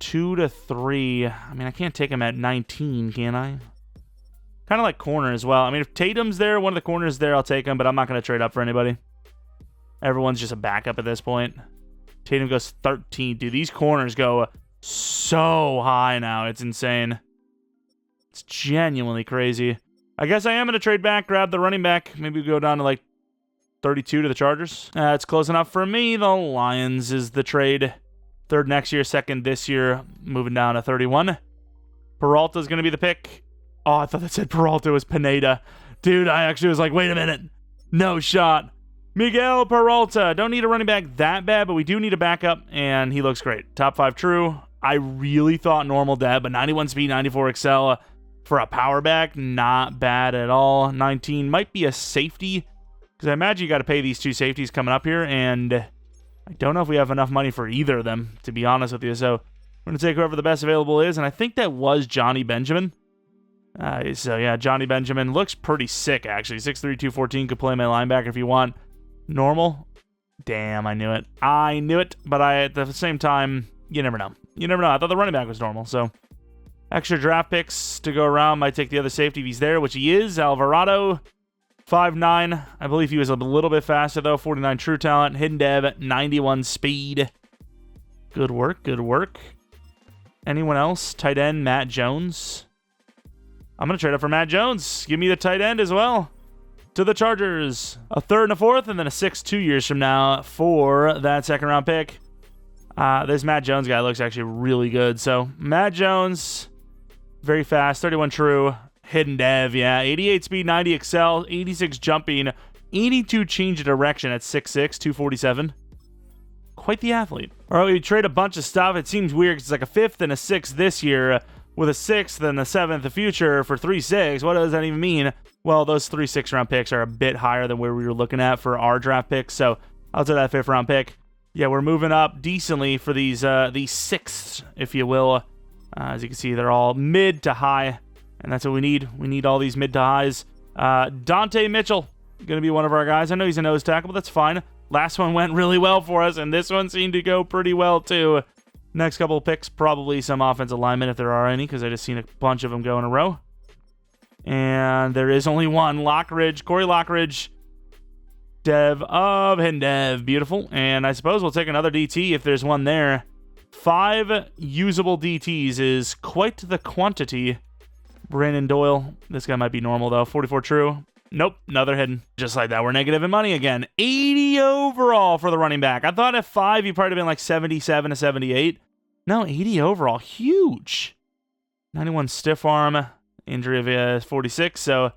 2 to 3. I can't take him at 19, can I? Kind of like corner as well. If Tatum's there, one of the corners there, I'll take him, but I'm not going to trade up for anybody. Everyone's just a backup at this point. Tatum goes 13. Dude, these corners go so high now. It's insane. It's genuinely crazy. I guess I am going to trade back, grab the running back. Maybe we go down to like 32 to the Chargers. It's close enough for me. The Lions is the trade. 3rd next year, 2nd this year. Moving down to 31. Peralta's going to be the pick. Oh, I thought that said Peralta was Pineda. Dude, I actually was like, wait a minute. No shot. Miguel Peralta. Don't need a running back that bad, but we do need a backup, and he looks great. Top 5 true. I really thought normal dev, but 91 speed, 94 excel for a power back. Not bad at all. 19 might be a safety, because I imagine you got to pay these 2 safeties coming up here, and I don't know if we have enough money for either of them, to be honest with you. So we're going to take whoever the best available is, and I think that was Johnny Benjamin. So, yeah, Johnny Benjamin looks pretty sick, actually. 6'3", 214, could play my linebacker if you want. Normal? Damn, I knew it. I knew it, but at the same time, you never know. You never know. I thought the running back was normal, so extra draft picks to go around. Might take the other safety if he's there, which he is. Alvarado, 5'9". I believe he was a little bit faster, though. 49 true talent. Hidden dev, 91 speed. Good work, good work. Anyone else? Tight end, Matt Jones. I'm going to trade up for Matt Jones. Give me the tight end as well. To the Chargers. A 3rd and a 4th, and then a 6th 2 years from now for that 2nd round pick. This Matt Jones guy looks actually really good. So, Matt Jones, very fast, 31 true, hidden dev, yeah. 88 speed, 90 excel, 86 jumping, 82 change of direction at 6'6", 247. Quite the athlete. All right, we trade a bunch of stuff. It seems weird because it's like a 5th and a 6th this year. with a 6th and a 7th the future for 3-6. What does that even mean? Well, those 3 6th-round picks are a bit higher than where we were looking at for our draft picks, so I'll take that 5th-round pick. Yeah, we're moving up decently for these 6ths, if you will. As you can see, they're all mid to high, and that's what we need. We need all these mid to highs. Dante Mitchell, going to be one of our guys. I know he's a nose tackle, but that's fine. Last one went really well for us, and this one seemed to go pretty well, too. Next couple of picks, probably some offensive linemen, if there are any, because I just seen a bunch of them go in a row. And there is only one. Lockridge, Corey Lockridge, Dev of Hindev. Beautiful. And I suppose we'll take another DT if there's one there. 5 usable DTs is quite the quantity. Brandon Doyle. This guy might be normal, though. 44 true. Nope, another hidden. Just like that, we're negative in money again. 80 overall for the running back. I thought at 5, he'd probably been like 77 to 78. No, 80 overall. Huge. 91 stiff arm. Injury of 46. So,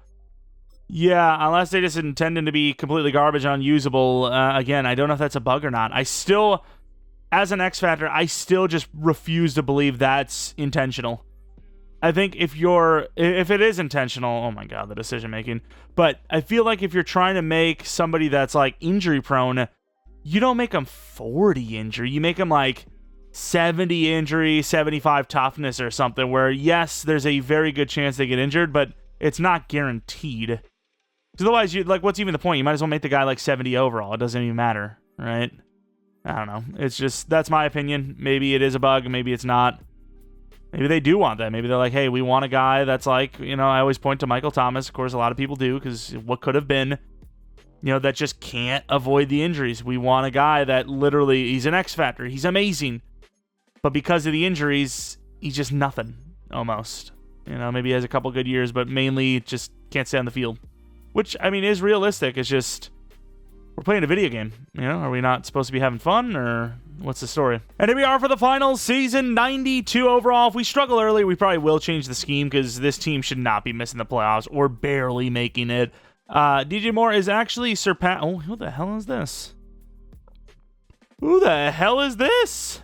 yeah, unless they just intended to be completely garbage unusable. Again, I don't know if that's a bug or not. I still, as an X Factor, I still just refuse to believe that's intentional. I think if it is intentional, oh my god, the decision making. But I feel like if you're trying to make somebody that's like injury prone, you don't make them 40 injury. You make them like 70 injury, 75 toughness or something where, yes, there's a very good chance they get injured, but it's not guaranteed. Because otherwise, what's even the point? You might as well make the guy like 70 overall. It doesn't even matter, right? I don't know. It's just, that's my opinion. Maybe it is a bug. Maybe it's not. Maybe they do want that. Maybe they're like, hey, we want a guy that's like, I always point to Michael Thomas. Of course, a lot of people do because what could have been, that just can't avoid the injuries. We want a guy that literally, he's an X Factor. He's amazing. But because of the injuries, he's just nothing, almost. Maybe he has a couple good years, but mainly just can't stay on the field. Which, is realistic. It's just, we're playing a video game. Are we not supposed to be having fun, or what's the story? And here we are for the finals, season 92 overall. If we struggle early, we probably will change the scheme, because this team should not be missing the playoffs, or barely making it. DJ Moore is actually surpassed. Oh, who the hell is this? Who the hell is this?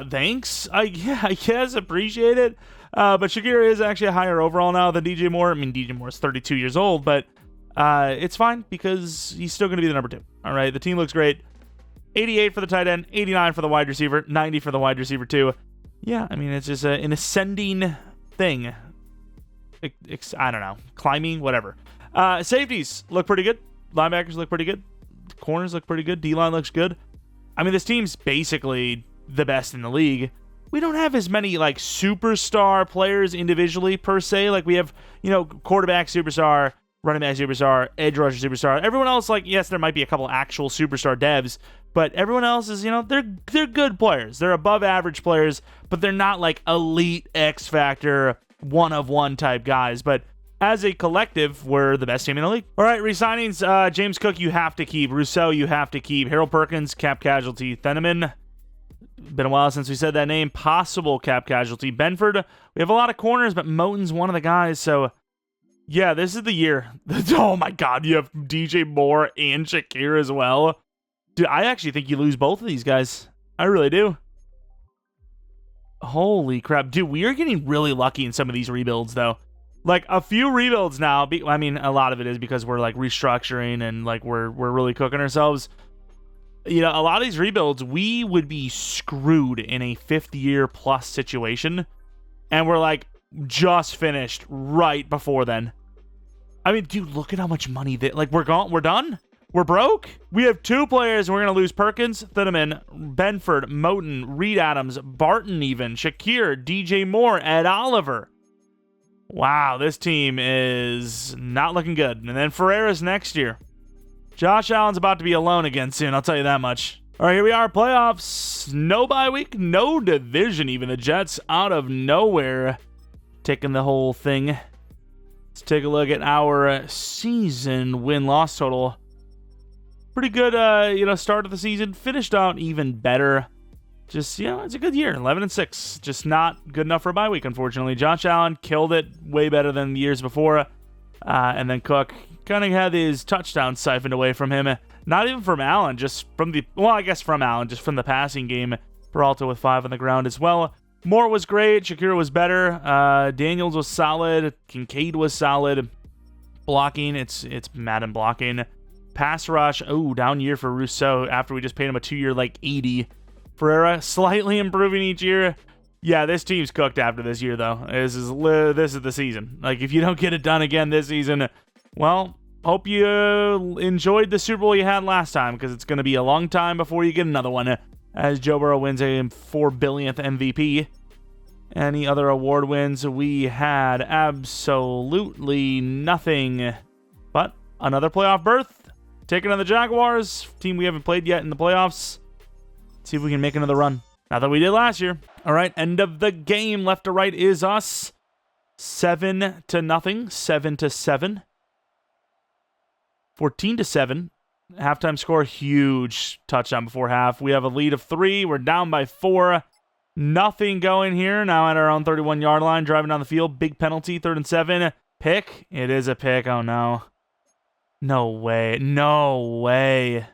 Thanks. I guess, appreciate it. But Shakira is actually a higher overall now than DJ Moore. DJ Moore is 32 years old, but it's fine because he's still going to be the number 2. All right, the team looks great. 88 for the tight end, 89 for the wide receiver, 90 for the wide receiver 2. Yeah, it's just an ascending thing. I don't know. Climbing, whatever. Safeties look pretty good. Linebackers look pretty good. Corners look pretty good. D-line looks good. This team's basically the best in the league. We don't have as many superstar players individually per se. We have, quarterback superstar, running back superstar, edge rusher superstar. Everyone else, yes, there might be a couple actual superstar devs, but everyone else is, they're good players. They're above average players, but they're not elite X Factor, one-of-one type guys. But as a collective, we're the best team in the league. All right, resignings. James Cook, you have to keep. Rousseau, you have to keep. Harold Perkins, cap casualty. Theneman, been a while since we said that name. Possible cap casualty. Benford, we have a lot of corners, but Moten's one of the guys. So, yeah, this is the year. Oh, my God. You have DJ Moore and Shakir as well. Dude, I actually think you lose both of these guys. I really do. Holy crap. Dude, we are getting really lucky in some of these rebuilds, though. A few rebuilds now. A lot of it is because we're, restructuring and, we're really cooking ourselves. A lot of these rebuilds, we would be screwed in a 5th year plus situation. And we're just finished right before then. Dude, look at how much money that, we're gone. We're done. We're broke. We have 2 players, and we're going to lose Perkins, Theneman, Benford, Moten, Reed Adams, Barton even, Shakir, DJ Moore, Ed Oliver. Wow, this team is not looking good. And then Ferreira's next year. Josh Allen's about to be alone again soon, I'll tell you that much. All right, here we are, playoffs. No bye week, no division even. The Jets out of nowhere taking the whole thing. Let's take a look at our season win-loss total. Pretty good, start of the season. Finished out even better. Just, it's a good year. 11-6. Just not good enough for a bye week, unfortunately. Josh Allen killed it way better than the years before. And then Cook kind of had his touchdown siphoned away from him. Not even from Allen, just from the... Well, I guess from Allen, just from the passing game. Peralta with 5 on the ground as well. Moore was great. Shakira was better. Daniels was solid. Kincaid was solid. Blocking, it's Madden blocking. Pass rush, down year for Rousseau after we just paid him a 2-year, like 80. Ferreira, slightly improving each year. Yeah, this team's cooked after this year, though. This is the season. Like, if you don't get it done again this season, well, hope you enjoyed the Super Bowl you had last time, because it's going to be a long time before you get another one, as Joe Burrow wins a 4 billionth MVP. Any other award wins? We had absolutely nothing but another playoff berth. Taking on the Jaguars, team we haven't played yet in the playoffs. See if we can make another run. Not that we did last year. All right, end of the game. Left to right is us. 7-0. 7-7. 14-7. Halftime score, huge touchdown before half. We have a lead of 3. We're down by 4. Nothing going here. Now at our own 31-yard line, driving down the field. Big penalty, 3rd and 7. Pick. It is a pick. Oh, no. No way. No way.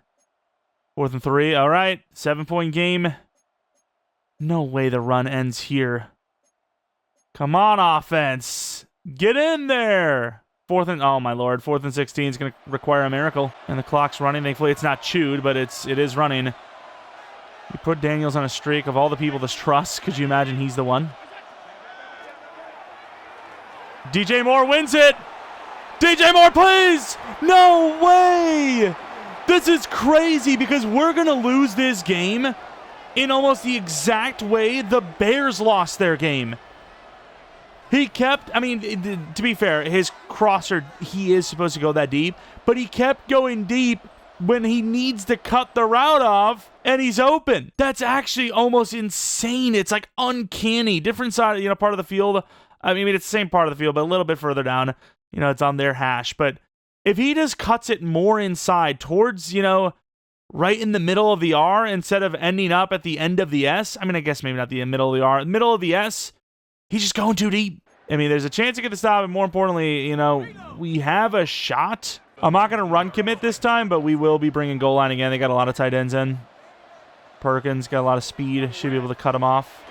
4th and 3. All right. 7-point game. No way the run ends here. Come on, offense. Get in there. 4th and... Oh, my Lord. 4th and 16 is going to require a miracle. And the clock's running. Thankfully, it's not chewed, but it is running. You put Daniels on a streak of all the people to trust. Could you imagine he's the one? DJ Moore wins it. DJ Moore, please. No way. This is crazy because we're going to lose this game in almost the exact way the Bears lost their game. He kept, I mean, to be fair, his crosser, he is supposed to go that deep, but he kept going deep when he needs to cut the route off, and he's open. That's actually almost insane. It's like uncanny. Different side, part of the field. I mean, it's the same part of the field, but a little bit further down. It's on their hash. But if he just cuts it more inside towards, right in the middle of the R instead of ending up at the end of the S, I mean, I guess maybe not the middle of the R, middle of the S, he's just going too deep. I mean, there's a chance to get the stop, and more importantly, we have a shot. I'm not going to run commit this time, but we will be bringing goal line again. They got a lot of tight ends in. Perkins got a lot of speed. Should be able to cut him off.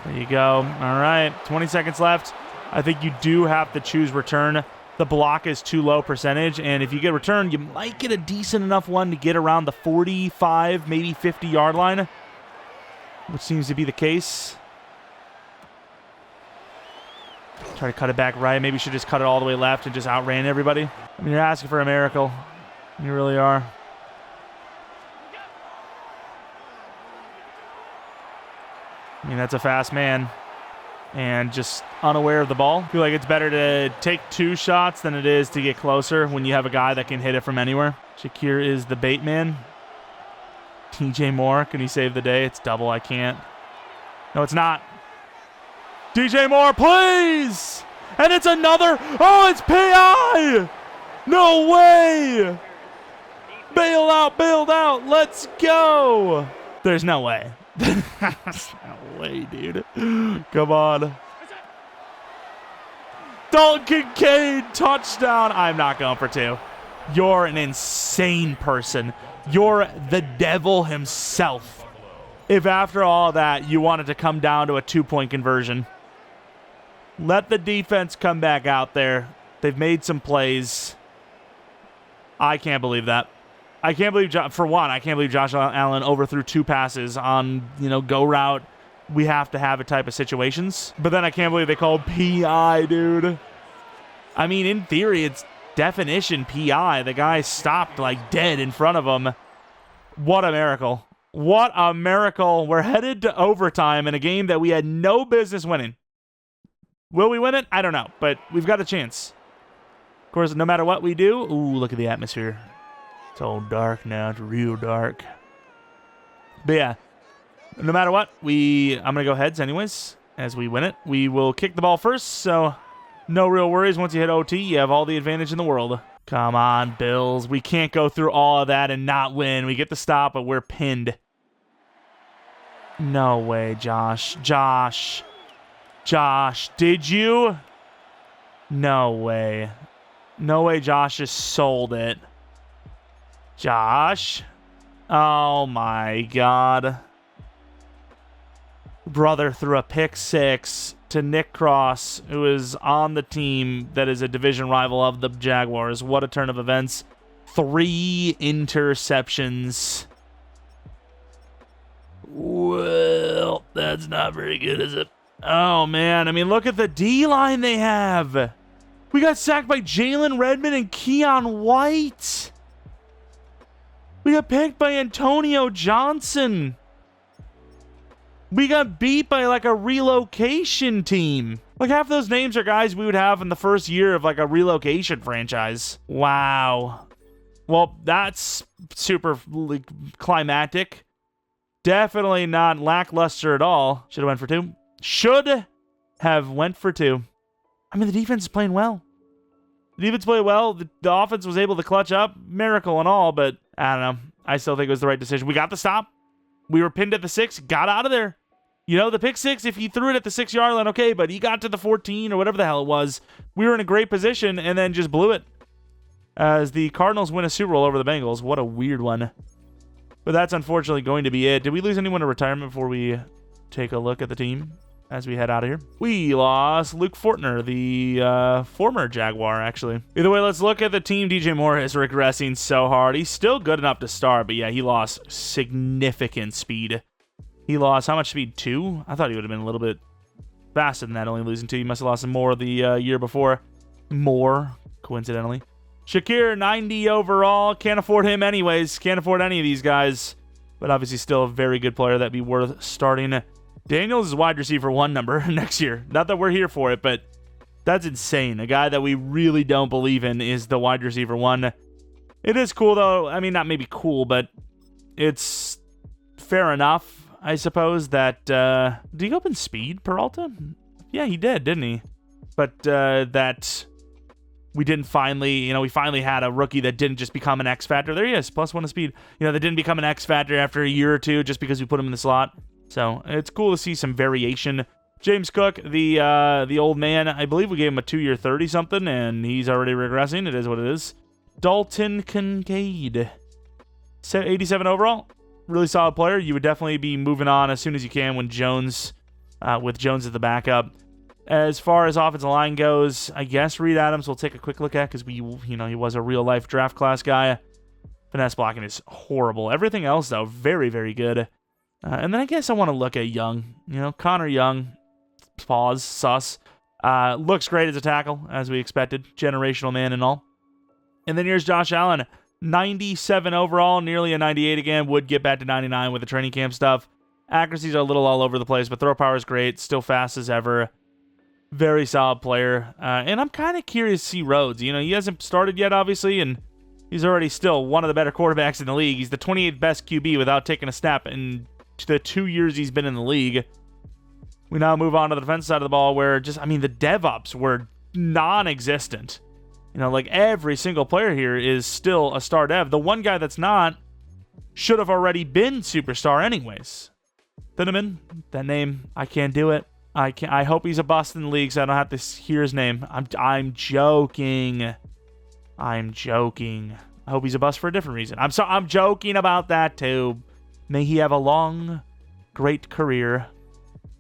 There you go. All right, 20 seconds left. I think you do have to choose return. The block is too low percentage, and if you get return, you might get a decent enough one to get around the 45, maybe 50-yard line, which seems to be the case. Try to cut it back right. Maybe you should just cut it all the way left and just outran everybody. I mean, you're asking for a miracle. You really are. I mean, that's a fast man. And just unaware of the ball. I feel like it's better to take 2 shots than it is to get closer when you have a guy that can hit it from anywhere. Shakir is the bait man. DJ Moore, can he save the day? It's double, I can't. No, it's not. DJ Moore, please! And it's another. Oh, it's PI! No way! Bailed out. Let's go! There's no way. There's no way, dude. Come on. Dalton Kincaid, touchdown. I'm not going for 2. You're an insane person. You're the devil himself. If after all that, you wanted to come down to a 2-point conversion. Let the defense come back out there. They've made some plays. I can't believe that. I can't believe, for one, I can't believe Josh Allen overthrew 2 passes on, go route. We have to have it type of situations. But then I can't believe they called PI, dude. I mean, in theory, it's definition PI. The guy stopped like dead in front of him. What a miracle. What a miracle. We're headed to overtime in a game that we had no business winning. Will we win it? I don't know, but we've got a chance. Of course, no matter what we do, ooh, look at the atmosphere. It's all dark now. It's real dark. But yeah, no matter what, I'm going to go heads anyways as we win it. We will kick the ball first, so no real worries. Once you hit OT, you have all the advantage in the world. Come on, Bills. We can't go through all of that and not win. We get the stop, but we're pinned. No way, Josh. Josh, did you? No way. No way Josh just sold it. Josh. Oh, my God. brother threw a pick 6 to Nick Cross, who is on the team that is a division rival of the Jaguars. What a turn of events. 3 interceptions. Well, that's not very good, is it? Oh, man. I mean, look at the D-line they have. We got sacked by Jalen Redmond and Keon White. We got picked by Antonio Johnson. We got beat by, like, a relocation team. Like, half of those names are guys we would have in the first year of, like, a relocation franchise. Wow. Well, that's super climactic. Definitely not lackluster at all. Should have went for 2. Should have went for 2. I mean, the defense is playing well. The defense played well. The offense was able to clutch up. Miracle and all, but I don't know. I still think it was the right decision. We got the stop. We were pinned at the 6, got out of there. You know, the pick 6, if he threw it at the 6-yard line, okay, but he got to the 14 or whatever the hell it was. We were in a great position and then just blew it. As the Cardinals win a Super Bowl over the Bengals. What a weird one. But that's unfortunately going to be it. Did we lose anyone to retirement before we take a look at the team as we head out of here? We lost Luke Fortner, the former Jaguar, actually. Either way, let's look at the team. DJ Moore is regressing so hard. He's still good enough to start, but yeah, he lost significant speed. He lost, how much speed? 2? I thought he would have been a little bit faster than that, only losing 2. He must have lost some more the year before. More, coincidentally. Shakir, 90 overall. Can't afford him anyways. Can't afford any of these guys. But obviously still a very good player that'd be worth starting. Daniels is wide receiver 1 number next year. Not that we're here for it, but that's insane. A guy that we really don't believe in is the wide receiver 1. It is cool, though. I mean, not maybe cool, but it's fair enough, I suppose, that... did he go up in speed, Peralta? Yeah, he did, didn't he? But that... we didn't finally, we finally had a rookie that didn't just become an X factor. There he is, +1 to speed. That didn't become an X factor after a year or two just because we put him in the slot. So it's cool to see some variation. James Cook, the old man, I believe we gave him a 2-year 30-something, and he's already regressing. It is what it is. Dalton Kincaid, 87 overall. Really solid player. You would definitely be moving on as soon as you can when Jones, with Jones as the backup. As far as offensive line goes, I guess Reed Adams we'll take a quick look at because he was a real-life draft class guy. Finesse blocking is horrible. Everything else, though, very, very good. And then I guess I want to look at Young. Connor Young, pause, sus. Looks great as a tackle, as we expected. Generational man and all. And then here's Josh Allen, 97 overall, nearly a 98 again. Would get back to 99 with the training camp stuff. Accuracies are a little all over the place, but throw power is great. Still fast as ever. Very solid player. And I'm kind of curious to see Rhodes. He hasn't started yet, obviously, and he's already still one of the better quarterbacks in the league. He's the 28th best QB without taking a snap in the 2 years he's been in the league. We now move on to the defensive side of the ball where the DevOps were non-existent. Like every single player here is still a star dev. The one guy that's not should have already been superstar anyways. Thieneman, that name, I can't do it. I hope he's a bust in the league so I don't have to hear his name. I'm joking. I'm joking. I hope he's a bust for a different reason. I'm joking about that too. May he have a long, great career,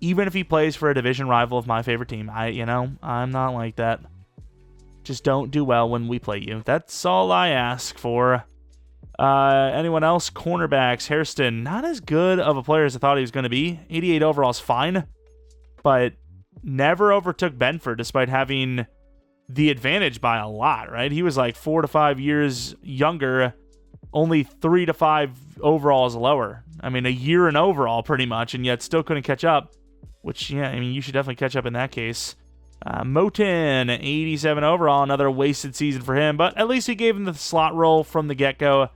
even if he plays for a division rival of my favorite team. I'm not like that. Just don't do well when we play you. That's all I ask for. Anyone else? Cornerbacks. Hairston, not as good of a player as I thought he was going to be. 88 overall is fine, but never overtook Benford despite having the advantage by a lot, right? He was like 4 to 5 years younger, only 3 to 5 overalls lower. A year in overall pretty much, and yet still couldn't catch up, which, you should definitely catch up in that case. Moten, 87 overall, another wasted season for him, but at least he gave him the slot role from the get-go.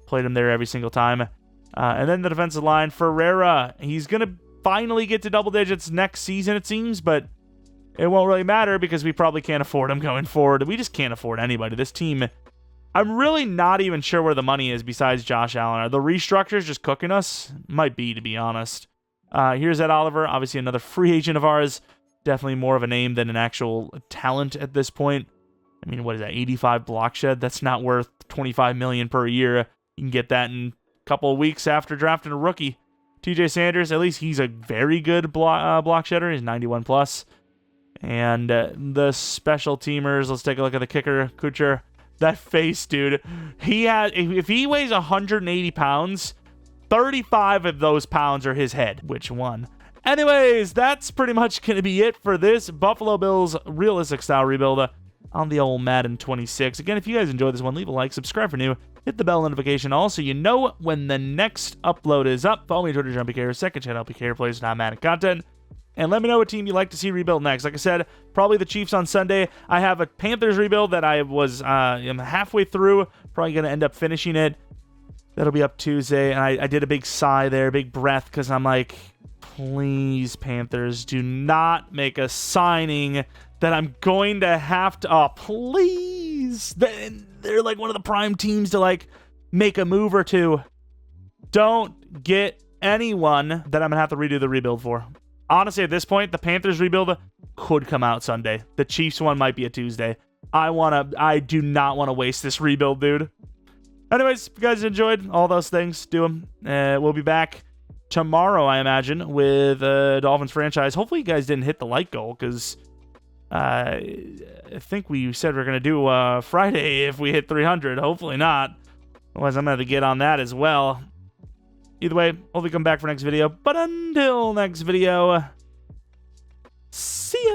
Played him there every single time. And then the defensive line, Ferreira, he's going to finally get to double digits next season, it seems, but it won't really matter because we probably can't afford him going forward. We just can't afford anybody. This team, I'm really not even sure where the money is besides Josh Allen. Are the restructures just cooking us? Might be, to be honest. Here's Ed Oliver, obviously another free agent of ours. Definitely more of a name than an actual talent at this point. What is that, 85 block shed? That's not worth $25 million per year. You can get that in a couple of weeks after drafting a rookie. TJ Sanders, at least he's a very good block shedder. He's 91 plus. And the special teamers, let's take a look at the kicker, Kutcher. That face, dude. If he weighs 180 pounds, 35 of those pounds are his head. Which one? Anyways, that's pretty much going to be it for this Buffalo Bills realistic style rebuild on the old Madden 26. Again, if you guys enjoyed this one, leave a like, subscribe for new, hit the bell notification also. You know when the next upload is up. Follow me on Twitter, Jeromepkr, second channel, LPKR plays Madden content. And let me know what team you'd like to see rebuild next. Like I said, probably the Chiefs on Sunday. I have a Panthers rebuild that I was am halfway through. Probably going to end up finishing it. That'll be up Tuesday. And I did a big sigh there, big breath, because I'm like, please, Panthers, do not make a signing that I'm going to have to... Oh, please. They're like one of the prime teams to like make a move or two. Don't get anyone that I'm going to have to redo the rebuild for. Honestly, at this point, the Panthers rebuild could come out Sunday. The Chiefs one might be a Tuesday. I do not want to waste this rebuild, dude. Anyways, if you guys enjoyed all those things, do them. We'll be back tomorrow, I imagine, with Dolphins franchise. Hopefully you guys didn't hit the like goal, because I think we said we are going to do Friday if we hit 300. Hopefully not. Otherwise, I'm going to have to get on that as well. Either way, hopefully come back for next video. But until next video, see ya.